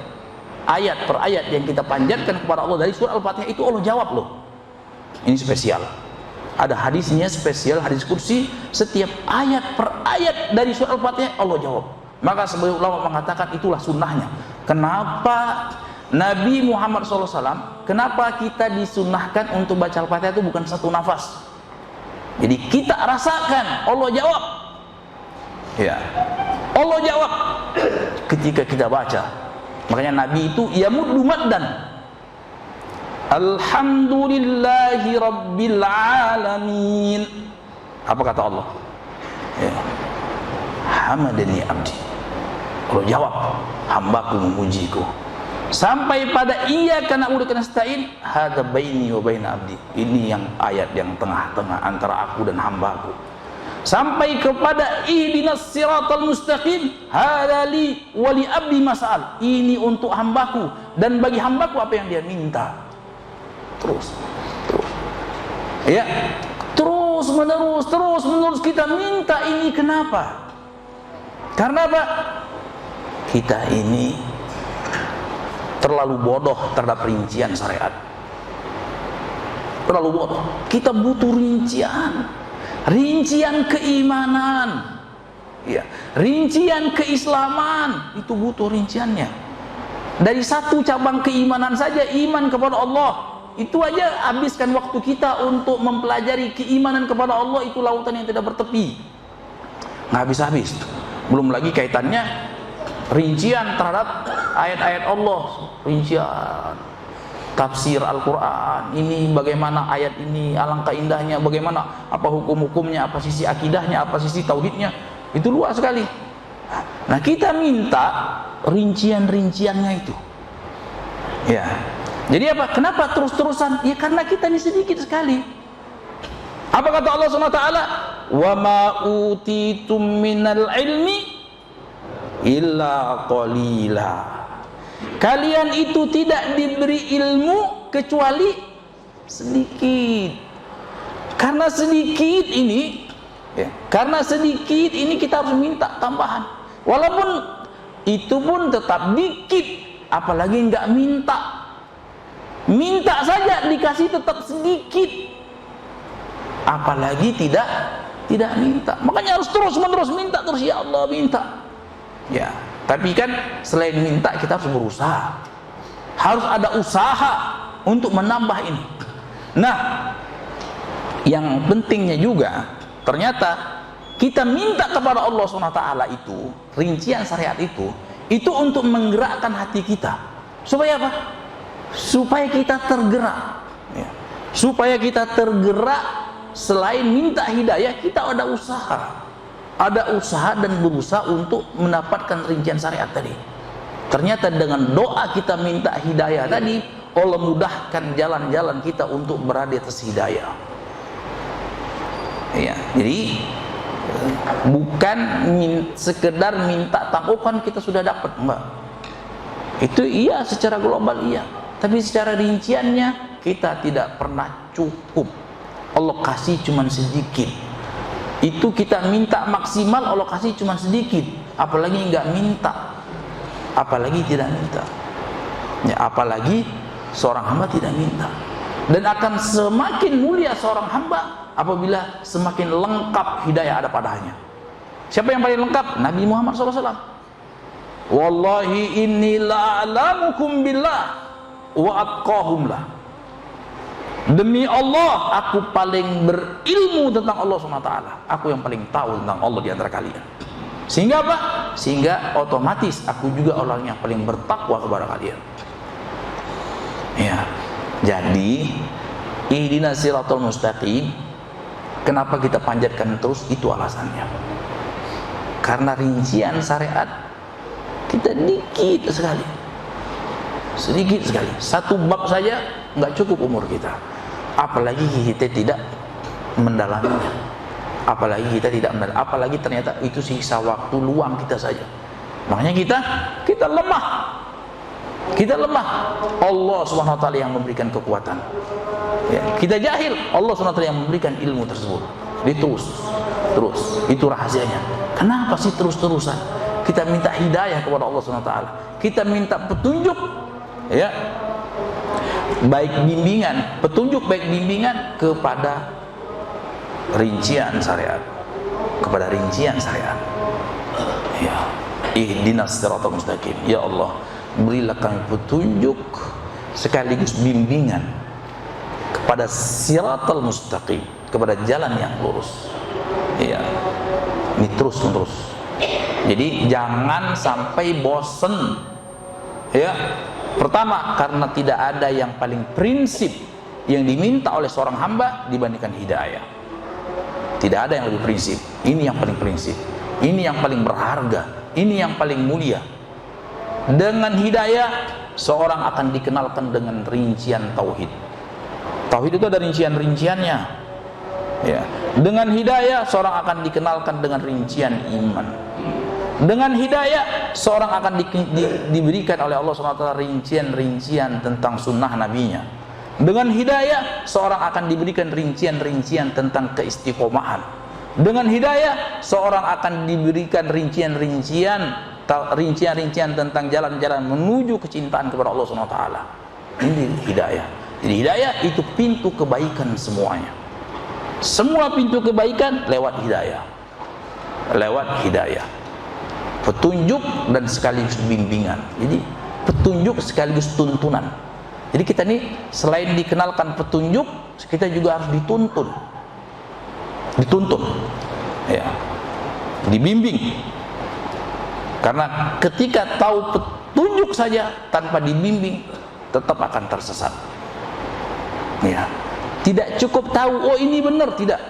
ayat per ayat yang kita panjatkan kepada Allah dari surah Al-Fatihah, itu Allah jawab loh. Ini spesial. Ada hadisnya spesial, hadis kursi, setiap ayat per ayat dari surah Al-Fatihah Allah jawab. Maka sebagian ulama mengatakan itulah sunnahnya. Kenapa Nabi Muhammad SAW, kenapa kita disunahkan untuk baca Al-Fatihah itu bukan satu nafas? Jadi kita rasakan Allah jawab. Ya, Allah jawab ketika kita baca. Makanya Nabi itu yamuddu maddan. Alhamdulillahi Rabbil Alamin. Apa kata Allah? Ya. Hamadani abdi. Allah jawab, hambaku memujiku. Sampai pada iyyaka na'budu wa nasta'in, hadza baini wa baina abdi. Ini yang ayat yang tengah-tengah antara aku dan hambaku. Sampai kepada ihdinas siratal mustaqim, hadza li wa li abdi mas'al. Ini untuk hambaku dan bagi hambaku apa yang dia minta. Terus. Ya, terus menerus kita minta ini. Kenapa? Karena apa? Kita ini terlalu bodoh terhadap rincian syariat. Terlalu bodoh. Kita butuh rincian keimanan, ya, rincian keislaman, itu butuh rinciannya. Dari satu cabang keimanan saja, iman kepada Allah, itu aja habiskan waktu kita untuk mempelajari keimanan kepada Allah, itu lautan yang tidak bertepi, nggak habis-habis. Belum lagi kaitannya rincian terhadap ayat-ayat Allah, rincian tafsir Al-Quran, ini bagaimana ayat ini, alangkah indahnya, bagaimana, apa hukum-hukumnya, apa sisi akidahnya, apa sisi tauhidnya, itu luas sekali. Nah, kita minta rincian-rinciannya itu. Ya. Jadi apa? Kenapa terus-terusan? Ya karena kita ini sedikit sekali. Apa kata Allah SWT? Wa ma utitum minal ilmi illa qalila. Kalian itu tidak diberi ilmu kecuali sedikit. Karena sedikit ini, ya, karena sedikit ini kita harus minta tambahan. Walaupun itu pun tetap dikit, apalagi nggak minta. Minta saja dikasih tetap sedikit, apalagi tidak minta. Makanya harus terus-menerus minta terus, ya Allah minta. Ya, tapi kan selain minta kita harus berusaha. Harus ada usaha untuk menambah ini. Nah, yang pentingnya juga ternyata kita minta kepada Allah SWT itu, rincian syariat itu untuk menggerakkan hati kita. Supaya apa? Supaya kita tergerak. Ya. Supaya kita tergerak, selain minta hidayah, kita ada usaha. Ada usaha dan berusaha untuk mendapatkan rincian syariat tadi. Ternyata dengan doa kita minta hidayah tadi, Allah mudahkan jalan-jalan kita untuk berada di atas hidayah. Ya, jadi bukan sekedar minta tangguhan kita sudah dapat, enggak. Itu iya secara global iya, tapi secara rinciannya kita tidak pernah cukup. Allah kasih cuma sedikit. Itu kita minta maksimal, Allah kasih cuma sedikit. Apalagi enggak minta, apalagi tidak minta. Ya, apalagi seorang hamba tidak minta. Dan akan semakin mulia seorang hamba apabila semakin lengkap hidayah ada padanya. Siapa yang paling lengkap? Nabi Muhammad SAW. Wallahi inni la'alamukum billah wa atqahum lah. Demi Allah, aku paling berilmu tentang Allah SWT. Aku yang paling tahu tentang Allah di antara kalian. Sehingga apa? Sehingga otomatis aku juga orang yang paling bertakwa kepada kalian. Ya. Jadi, ihdinas siratal mustaqim, kenapa kita panjatkan terus? Itu alasannya. Karena rincian syariat kita dikit sekali. Sedikit sekali. Satu bab saja nggak cukup umur kita. Apalagi kita tidak mendalaminya. Apalagi ternyata itu sisa waktu luang kita saja. Makanya kita lemah. Kita lemah. Allah SWT yang memberikan kekuatan. Ya, kita jahil, Allah SWT yang memberikan ilmu tersebut. Terus. Itu rahasianya. Kenapa sih terus-terusan? Kita minta hidayah kepada Allah SWT. Kita minta petunjuk, ya, petunjuk baik bimbingan kepada rincian syariat. Ya, ihdinas siratal mustaqim. Ya Allah, berilah kami petunjuk sekaligus bimbingan kepada siratal mustaqim, kepada jalan yang lurus. Ya, ini terus-menerus. Jadi jangan sampai bosen. Ya, pertama karena tidak ada yang paling prinsip yang diminta oleh seorang hamba dibandingkan hidayah. Tidak ada yang lebih prinsip. Ini yang paling prinsip. Ini yang paling berharga. Ini yang paling mulia. Dengan hidayah seorang akan dikenalkan dengan rincian tauhid. Tauhid itu ada rincian-rinciannya. Ya. Dengan hidayah seorang akan dikenalkan dengan rincian iman. Dengan hidayah seorang akan diberikan oleh Allah SWT rincian-rincian tentang sunnah nabinya. Dengan hidayah seorang akan diberikan rincian-rincian tentang keistiqomahan. Dengan hidayah seorang akan diberikan rincian-rincian tentang jalan-jalan menuju kecintaan kepada Allah SWT. Ini hidayah. Jadi hidayah itu pintu kebaikan semuanya. Semua pintu kebaikan lewat hidayah. Petunjuk dan sekaligus bimbingan. Jadi petunjuk sekaligus tuntunan. Jadi kita ini selain dikenalkan petunjuk, kita juga harus dituntun. Ya. Dibimbing. Karena ketika tahu petunjuk saja tanpa dibimbing, tetap akan tersesat. Ya. Tidak cukup tahu, oh ini benar, tidak.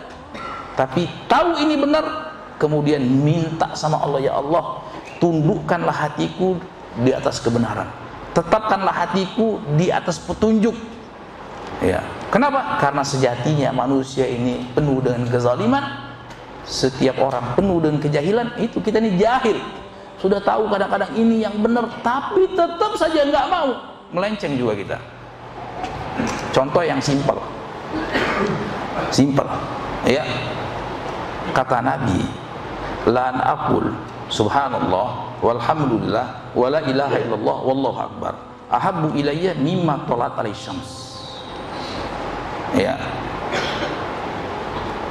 Tapi tahu ini benar, kemudian minta sama Allah, ya Allah, tundukkanlah hatiku di atas kebenaran. Tetapkanlah hatiku di atas petunjuk. Ya. Kenapa? Karena sejatinya manusia ini penuh dengan kezaliman. Setiap orang penuh dengan kejahilan. Itu kita ini jahil. Sudah tahu kadang-kadang ini yang benar, tapi tetap saja nggak mau. Melenceng juga kita. Contoh yang simpel. Ya. Kata Nabi, lan aqul subhanallah walhamdulillah wala ilaha illallah wallahu akbar ahabbu ilayya mimma talat alaihi syams. Ya,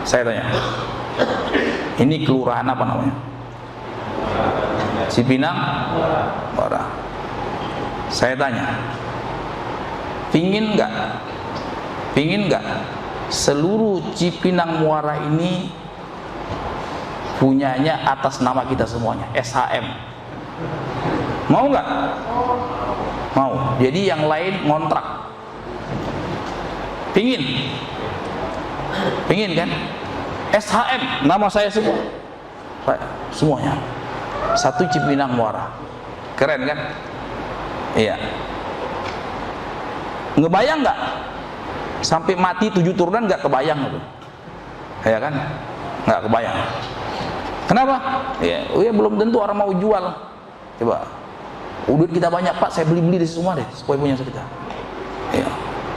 saya tanya, ini kelurahan apa namanya? Cipinang Muara. Saya tanya, pingin nggak seluruh Cipinang Muara ini punyanya atas nama kita semuanya, SHM? Mau nggak? Mau. Jadi yang lain ngontrak. Pingin kan? SHM, nama saya semua, semuanya. Satu Cipinang Muara, keren kan? Iya. Ngebayang nggak? Sampai mati 7 turunan nggak kebayang itu, ya kan? Nggak kebayang. Kenapa? Ya belum tentu orang mau jual. Coba, duit kita banyak pak, saya beli di semua deh, supaya punya kita. Ya.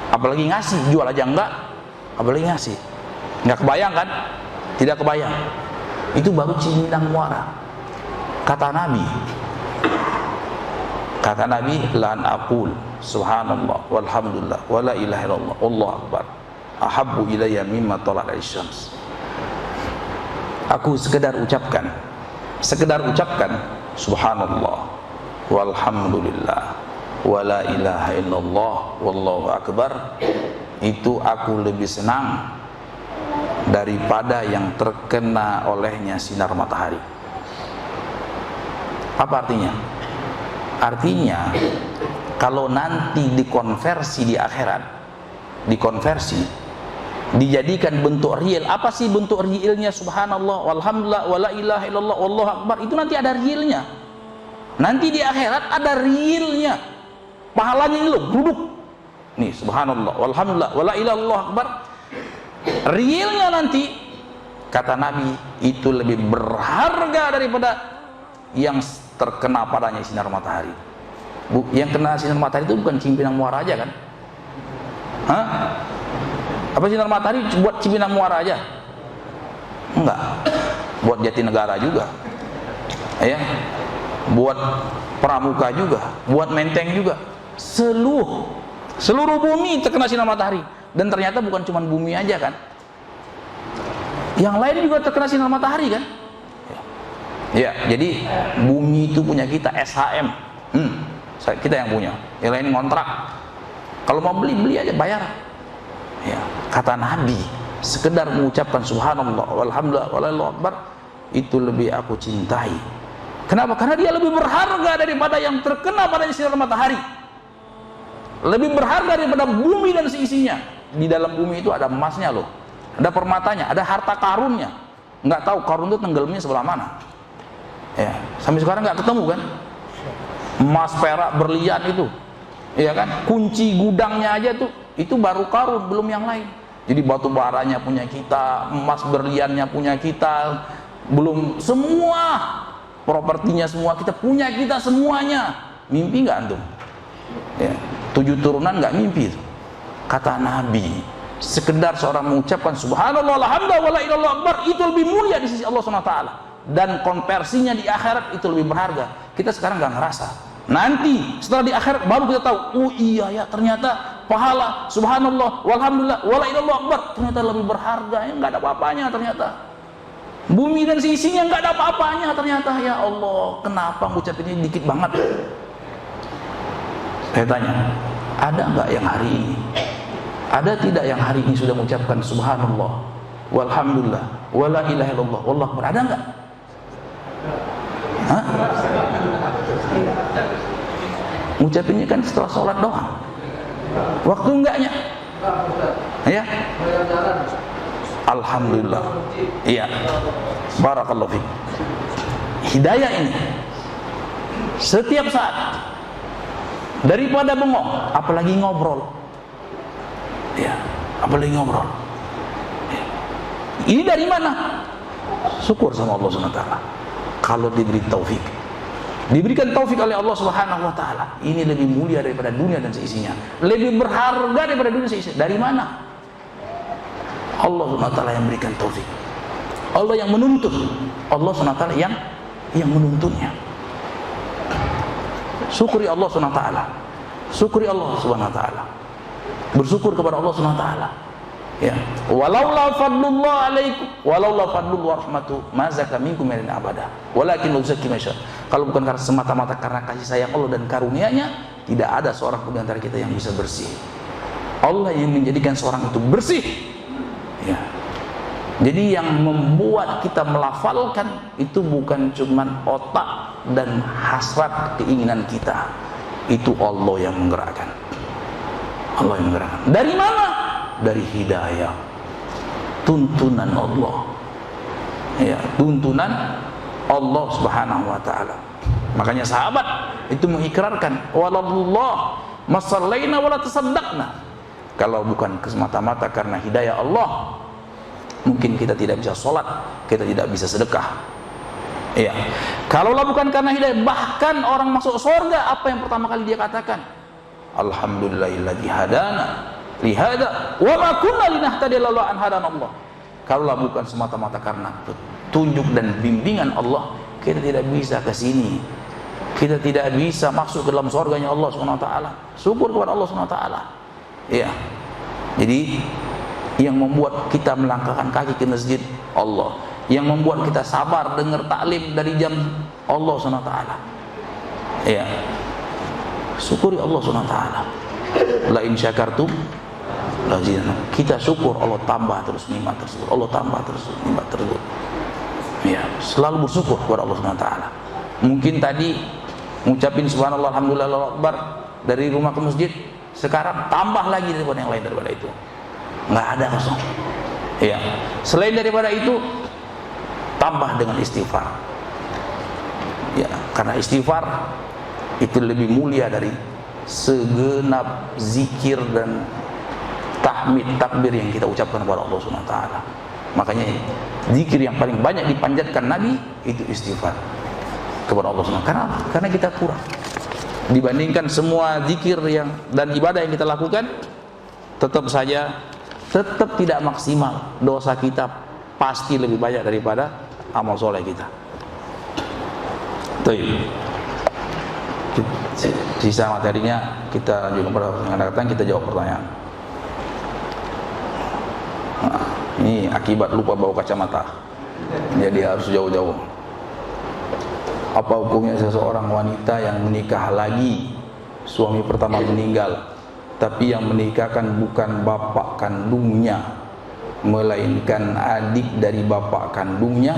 Apalagi ngasih, jual aja enggak, apalagi ngasih. Nggak kebayang kan? Tidak kebayang. Itu baru Cipinang Muara. Kata Nabi, lan aqul subhanallah walhamdulillah wala ilaha illallah wallahu akbar ahabbu ilayya mimma talat asy-syams. Aku sekedar ucapkan subhanallah walhamdulillah wala ilaha illallah wallahu akbar, itu aku lebih senang daripada yang terkena olehnya sinar matahari. Apa artinya? Artinya kalau nanti dikonversi di akhirat, dijadikan bentuk real. Apa sih bentuk realnya? Subhanallah walhamdulillah wala ilaha illallah wallahu akbar. Itu nanti ada realnya. Nanti di akhirat ada realnya. Pahalanya ini loh, duduk. Nih subhanallah walhamdulillah wala ilaha illallah akbar. Realnya nanti, kata Nabi, itu lebih berharga daripada yang terkena padanya sinar matahari. Yang kena sinar matahari itu bukan Cipinang Muara aja kan? Hah? Apa sinar matahari buat Cipinang Muara aja? Enggak. Buat Jatinegara juga. Ya. Buat Pramuka juga, buat Menteng juga. Seluruh bumi terkena sinar matahari. Dan ternyata bukan cuma bumi aja kan? Yang lain juga terkena sinar matahari kan? Ya, jadi bumi itu punya kita, SHM. Kita yang punya. Yang lain ngontrak. Kalau mau beli aja, bayar. Ya, kata Nabi, sekedar mengucapkan subhanallah walhamdulillah wallahu akbar, itu lebih aku cintai. Kenapa? Karena dia lebih berharga daripada yang terkena pada sinar matahari. Lebih berharga daripada bumi dan seisinya. Di dalam bumi itu ada emasnya loh, ada permatanya, ada harta karunnya. Nggak tahu karun itu tenggelamnya sebelah mana. Ya, sampai sekarang nggak ketemu kan? Emas, perak, berlian itu, ya kan? Kunci gudangnya aja tuh, itu baru karun, belum yang lain. Jadi batu baranya punya kita, emas berliannya punya kita, belum semua propertinya semua kita punya, kita semuanya. Mimpi nggak antum? Ya, 7 turunan nggak mimpi itu. Kata Nabi, sekedar seorang mengucapkan subhanallah alhamdulillah wala ilaha illallah akbar, itu lebih mulia di sisi Allah SWT. Dan konversinya di akhirat itu lebih berharga. Kita sekarang nggak ngerasa. Nanti setelah di akhirat baru kita tahu, oh iya ya, ternyata pahala subhanallah walhamdulillah wala ilaha illallah akbar ternyata lebih berharga. Ya, nggak ada apa-apanya ternyata. Bumi dan seisinya nggak ada apa-apanya ternyata. Ya Allah, kenapa ngucapin ini dikit banget? Saya tanya, ada nggak yang hari ini? Ada tidak yang hari ini sudah mengucapkan subhanallah walhamdulillah wala ilaha illallah wallahu akbar? Ada nggak? Hah? Ngucapinnya kan setelah sholat doang. Waktu enggaknya? Ya. Alhamdulillah. Iya. Barakallahu fiik. Hidayah ini setiap saat, daripada bengong, apalagi ngobrol. Ya, apalagi ngobrol. Ya. Ini dari mana? Syukur sama Allah SWT. Kalau diberi taufik, diberikan taufik oleh Allah Subhanahu wa taala, ini lebih mulia daripada dunia dan seisinya. Lebih berharga daripada dunia dan seisinya. Dari mana? Allah Subhanahu wa taala yang berikan taufik. Allah yang menuntut. Allah Subhanahu wa taala yang yang menuntunnya. Syukuri Allah Subhanahu wa taala. Syukuri Allah Subhanahu wa taala. Bersyukur kepada Allah Subhanahu wa taala. Ya, walaula fadlullah alaikum walaula fadlullah rahmatu ma zaka minkum min abada walakin uzakki masya. Kalau bukan karena semata-mata karena kasih sayang Allah dan karunia-Nya, tidak ada seorang pun di antara kita yang bisa bersih. Allah yang menjadikan seorang itu bersih. Ya. Jadi yang membuat kita melafalkan itu bukan cuman otak dan hasrat keinginan kita. Itu Allah yang menggerakkan. Allah yang menggerakkan. Dari mana? Dari hidayah, tuntunan Allah, ya, tuntunan Allah Subhanahu wa taala. Makanya sahabat itu mengikrarkan, walallah masallaina wala tasaddaqna. Kalau bukan semata-mata karena hidayah Allah, mungkin kita tidak bisa sholat, kita tidak bisa sedekah. Ya, kalaulah bukan karena hidayah, bahkan orang masuk surga, apa yang pertama kali dia katakan? Alhamdulillahilladzi hadana lihada wa ma kunna linahtadiya laula an hadana Allah. Kalaulah bukan semata-mata karena petunjuk dan bimbingan Allah, kita tidak bisa ke sini. Kita tidak bisa masuk ke dalam surganya Allah Subhanahu wa taala. Syukur kepada Allah Subhanahu wa taala. Ya. Jadi yang membuat kita melangkahkan kaki ke masjid Allah, yang membuat kita sabar dengar taklim dari jam Allah Subhanahu wa taala. Ya. Syukuri Allah Subhanahu wa taala. La in syakartum kita syukur, Allah tambah terus nikmat tersebut, Allah tambah terus nikmat tersebut. Ya, selalu bersyukur kepada Allah Subhanahu wa taala. Mungkin tadi ngucapin subhanallah alhamdulillah Allahu akbar dari rumah ke masjid, sekarang tambah lagi daripada yang lain daripada itu. Enggak ada kosong. Ya. Selain daripada itu, tambah dengan istighfar. Ya, karena istighfar itu lebih mulia dari segenap zikir dan tahmid takbir yang kita ucapkan kepada Allah Subhanahu wa taala. Makanya zikir yang paling banyak dipanjatkan Nabi itu istighfar kepada Allah Subhanahu wa taala. Karena kita kurang dibandingkan semua zikir yang dan ibadah yang kita lakukan, tetap tidak maksimal. Dosa kita pasti lebih banyak daripada amal soleh kita. Baik. Sisa materinya kita lanjutkan pada waktu yang akan datang, kita jawab pertanyaan. Nah, ini akibat lupa bawa kacamata, jadi harus jauh-jauh. Apa hukumnya seseorang wanita yang menikah lagi, suami pertama meninggal, tapi yang menikahkan bukan bapak kandungnya, melainkan adik dari bapak kandungnya,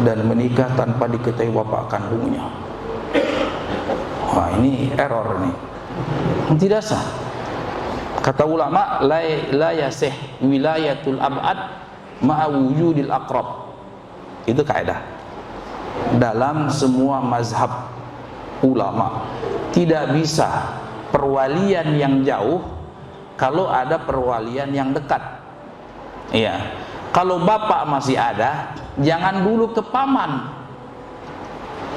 dan menikah tanpa diketahui bapak kandungnya? Wah, ini error nih, tidak sah. Kata ulama, la yasih wilayatul ab'ad ma'a wujudil aqrab. Itu kaidah dalam semua mazhab ulama. Tidak bisa perwalian yang jauh kalau ada perwalian yang dekat. Iya. Kalau bapak masih ada, jangan dulu ke paman.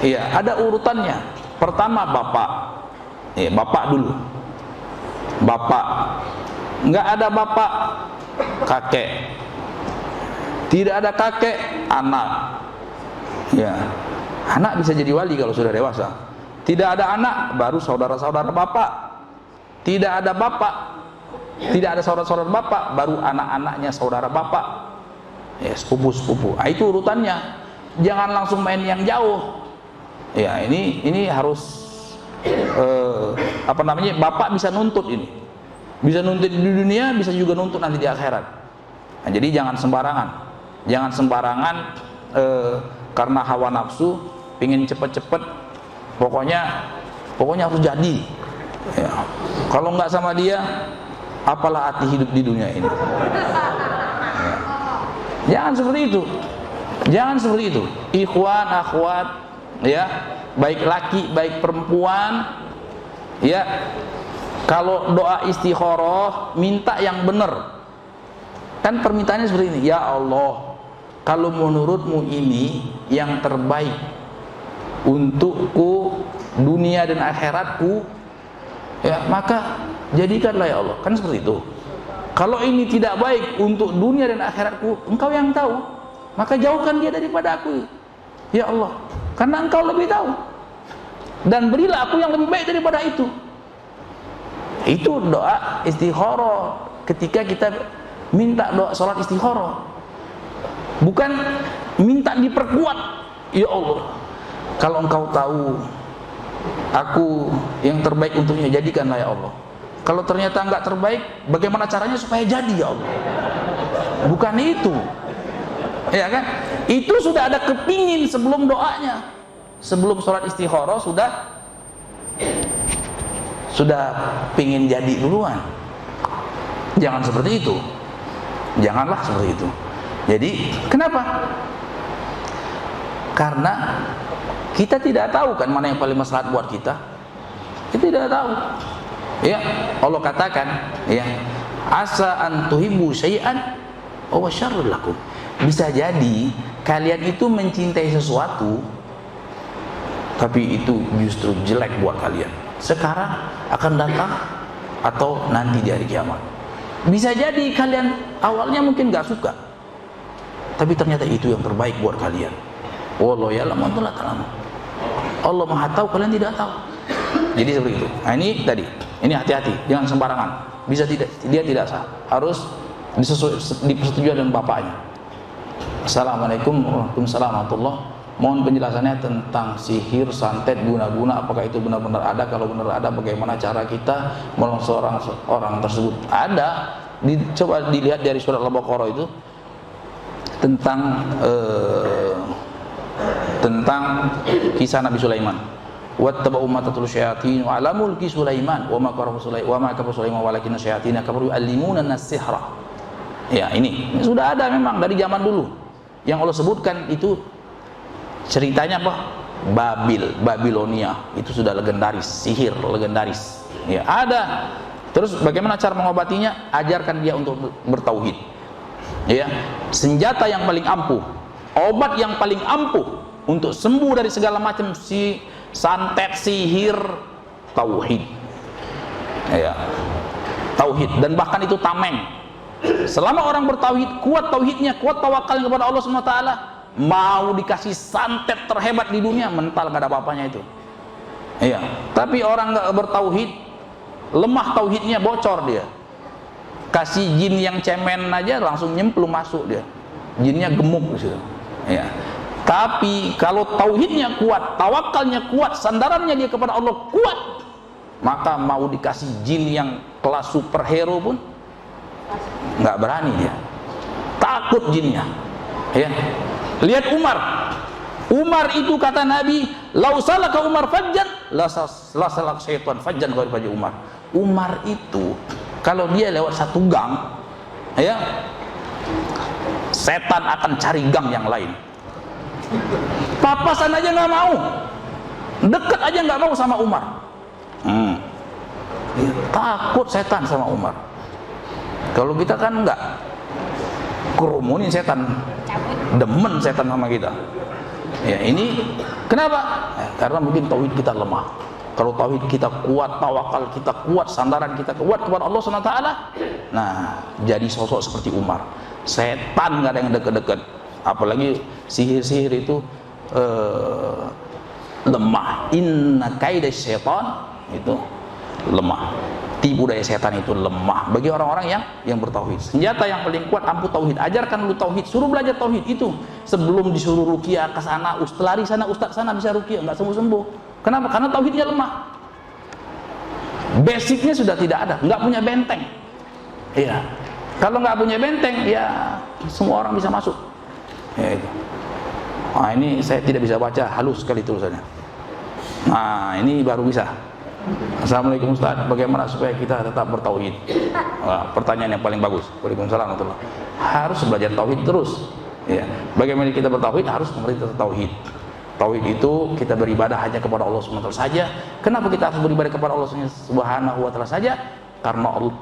Iya, ada urutannya. Pertama bapak. Iya, bapak dulu. Bapak. Enggak ada bapak, kakek. Tidak ada kakek, anak. Ya. Anak bisa jadi wali kalau sudah dewasa. Tidak ada anak, baru saudara-saudara bapak. Tidak ada bapak, tidak ada saudara-saudara bapak, baru anak-anaknya saudara bapak. Ya, sepupu-sepupu. Ah, itu urutannya. Jangan langsung main yang jauh. Ya, ini harus bapak bisa nuntut ini. Bisa nuntut di dunia, bisa juga nuntut nanti di akhirat. Nah, jadi jangan sembarangan. Jangan sembarangan karena hawa nafsu, pingin cepet-cepet, pokoknya harus jadi. Ya. Kalau nggak sama dia, apalah arti hidup di dunia ini? Ya. Jangan seperti itu. Jangan seperti itu. Ikhwan, akhwat, ya, baik laki, baik perempuan, ya. Kalau doa istikharah, minta yang benar. Kan permintaannya seperti ini, ya Allah, kalau menurutmu ini yang terbaik untukku dunia dan akhiratku, ya maka jadikanlah ya Allah. Kan seperti itu. Kalau ini tidak baik untuk dunia dan akhiratku, engkau yang tahu, maka jauhkan dia daripada aku. ya Allah, karena Engkau lebih tahu, dan berilah aku yang lebih baik daripada itu. Itu doa istikharah ketika kita minta doa salat istikharah, bukan minta diperkuat. Ya Allah, kalau Engkau tahu aku yang terbaik untuknya, jadikanlah ya Allah. Kalau ternyata enggak terbaik, bagaimana caranya supaya jadi ya Allah? Bukan itu, ya kan? Itu sudah ada kepingin sebelum doanya, sebelum sholat istikharah sudah pingin jadi duluan. Jangan seperti itu, janganlah seperti itu. Jadi kenapa? Karena kita tidak tahu kan mana yang paling maslahat buat kita. Kita tidak tahu. Ya, Allah katakan, ya, asa an tuhibbu syai'an wa syarrul lakum. Bisa jadi kalian itu mencintai sesuatu tapi itu justru jelek buat kalian. Sekarang akan datang atau nanti di hari kiamat. Bisa jadi kalian awalnya mungkin gak suka, tapi ternyata itu yang terbaik buat kalian. Wallahu ya'lamu wa antum la ta'lamun. Allah Maha tahu, kalian tidak tahu. Jadi seperti itu. Nah, ini tadi. Ini hati-hati, jangan sembarangan. Bisa tidak, dia tidak sah. Harus dipersetujui dengan bapaknya. Assalamualaikum warahmatullahi wabarakatuh. Mohon penjelasannya tentang sihir, santet, guna-guna. Apakah itu benar-benar ada? Kalau benar ada, bagaimana cara kita menolong orang tersebut? Ada. Coba dilihat dari surat Al-Baqarah itu tentang kisah Nabi Sulaiman. Wattaba'u ma tatlu syayatin wa 'ala mulki Sulaiman wa ma kafara Sulaiman walakinna syayatina kafaru yu'allimuna an-sihra. Ya, ini sudah ada memang dari zaman dulu. Yang Allah sebutkan itu ceritanya apa? Babilonia. Itu sudah legendaris, sihir legendaris. Ya, ada. Terus bagaimana cara mengobatinya? Ajarkan dia untuk bertauhid. Ya, senjata yang paling ampuh, obat yang paling ampuh untuk sembuh dari segala macam santet, sihir, tauhid. Ya, tauhid, dan bahkan itu tameng. Selama orang bertauhid, kuat tauhidnya, kuat tawakalnya kepada Allah SWT, mau dikasih santet terhebat di dunia, mental gak ada apa-apanya itu. Iya. Tapi orang gak bertauhid, lemah tauhidnya, bocor dia. Kasih jin yang cemen aja langsung nyemplung masuk dia. Jinnya gemuk gitu. Iya. Tapi kalau tauhidnya kuat, tawakalnya kuat, sandarannya dia kepada Allah kuat, maka mau dikasih jin yang kelas superhero pun nggak berani dia, takut jinnya. Ya, lihat Umar itu kata Nabi, lau salaka Umar fajjan la salak syaitan fajjan ghairi fajji Umar. Umar itu kalau dia lewat satu gang, ya, setan akan cari gang yang lain. Papasan aja nggak mau, deket aja nggak mau sama Umar. Takut setan sama Umar. Kalau kita kan enggak, kerumunin setan, demen setan sama kita. Ya, ini kenapa? Karena mungkin tauhid kita lemah. Kalau tauhid kita kuat, tawakal kita kuat, sandaran kita kuat kepada Allah SWT, nah, jadi sosok seperti Umar. Setan nggak ada yang deket-deket. Apalagi sihir-sihir itu lemah. Inna kaida syaitan itu lemah. Tipu daya setan itu lemah bagi orang-orang yang bertauhid. Senjata yang paling kuat ampuh tauhid. Ajarkan lu tauhid, suruh belajar tauhid itu sebelum disuruh ruqyah ke sana, lari sana, ustaz sana bisa ruqyah, enggak sembuh-sembuh. Kenapa? Karena tauhidnya lemah. Basicnya sudah tidak ada, enggak punya benteng. Iya. Kalau enggak punya benteng, ya semua orang bisa masuk. Ya itu. Nah, ini saya tidak bisa baca, halus sekali tulisannya. Nah, ini baru bisa. Assalamualaikum Ustaz, bagaimana supaya kita tetap bertauhid? Wah, pertanyaan yang paling bagus. Waalaikumsalam warahmatullahi wabarakatuh. Harus belajar tauhid terus. Ya. Bagaimana kita bertauhid? Harus mengerti tauhid. Tauhid itu kita beribadah hanya kepada Allah SWT saja. Kenapa kita harus beribadah kepada Allah Subhanahu wa taala saja? Karena Allah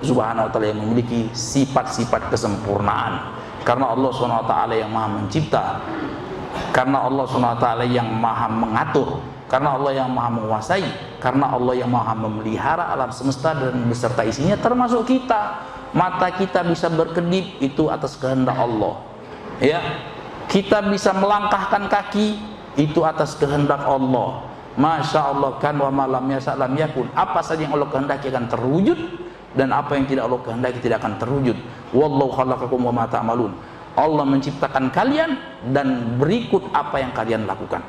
Subhanahu wa taala yang memiliki sifat-sifat kesempurnaan. Karena Allah Subhanahu wa taala yang Maha mencipta. Karena Allah Subhanahu wa taala yang Maha mengatur. Karena Allah yang Maha menguasai, karena Allah yang Maha memelihara alam semesta dan beserta isinya, termasuk kita. Mata kita bisa berkedip itu atas kehendak Allah. Ya, Kita bisa melangkahkan kaki itu atas kehendak Allah. Masya Allah kan wa malam yasa lam yakun. Apa saja yang Allah kehendaki akan terwujud, dan apa yang tidak Allah kehendaki tidak akan terwujud. Wallahu khalaqakum wa ma ta'malun. Allah menciptakan kalian dan berikut apa yang kalian lakukan.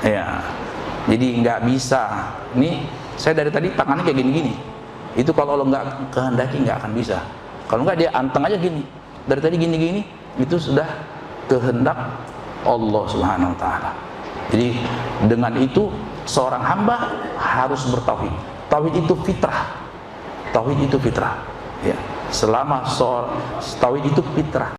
Ya. Jadi nggak bisa. Ini saya dari tadi tangannya kayak gini-gini. Itu kalau Allah nggak kehendaki nggak akan bisa. Kalau nggak dia anteng aja gini. Dari tadi gini-gini, itu sudah kehendak Allah Subhanahu wa taala. Jadi dengan itu seorang hamba harus bertauhid. Tauhid itu fitrah. Tauhid itu fitrah. Ya. Selama tauhid itu fitrah.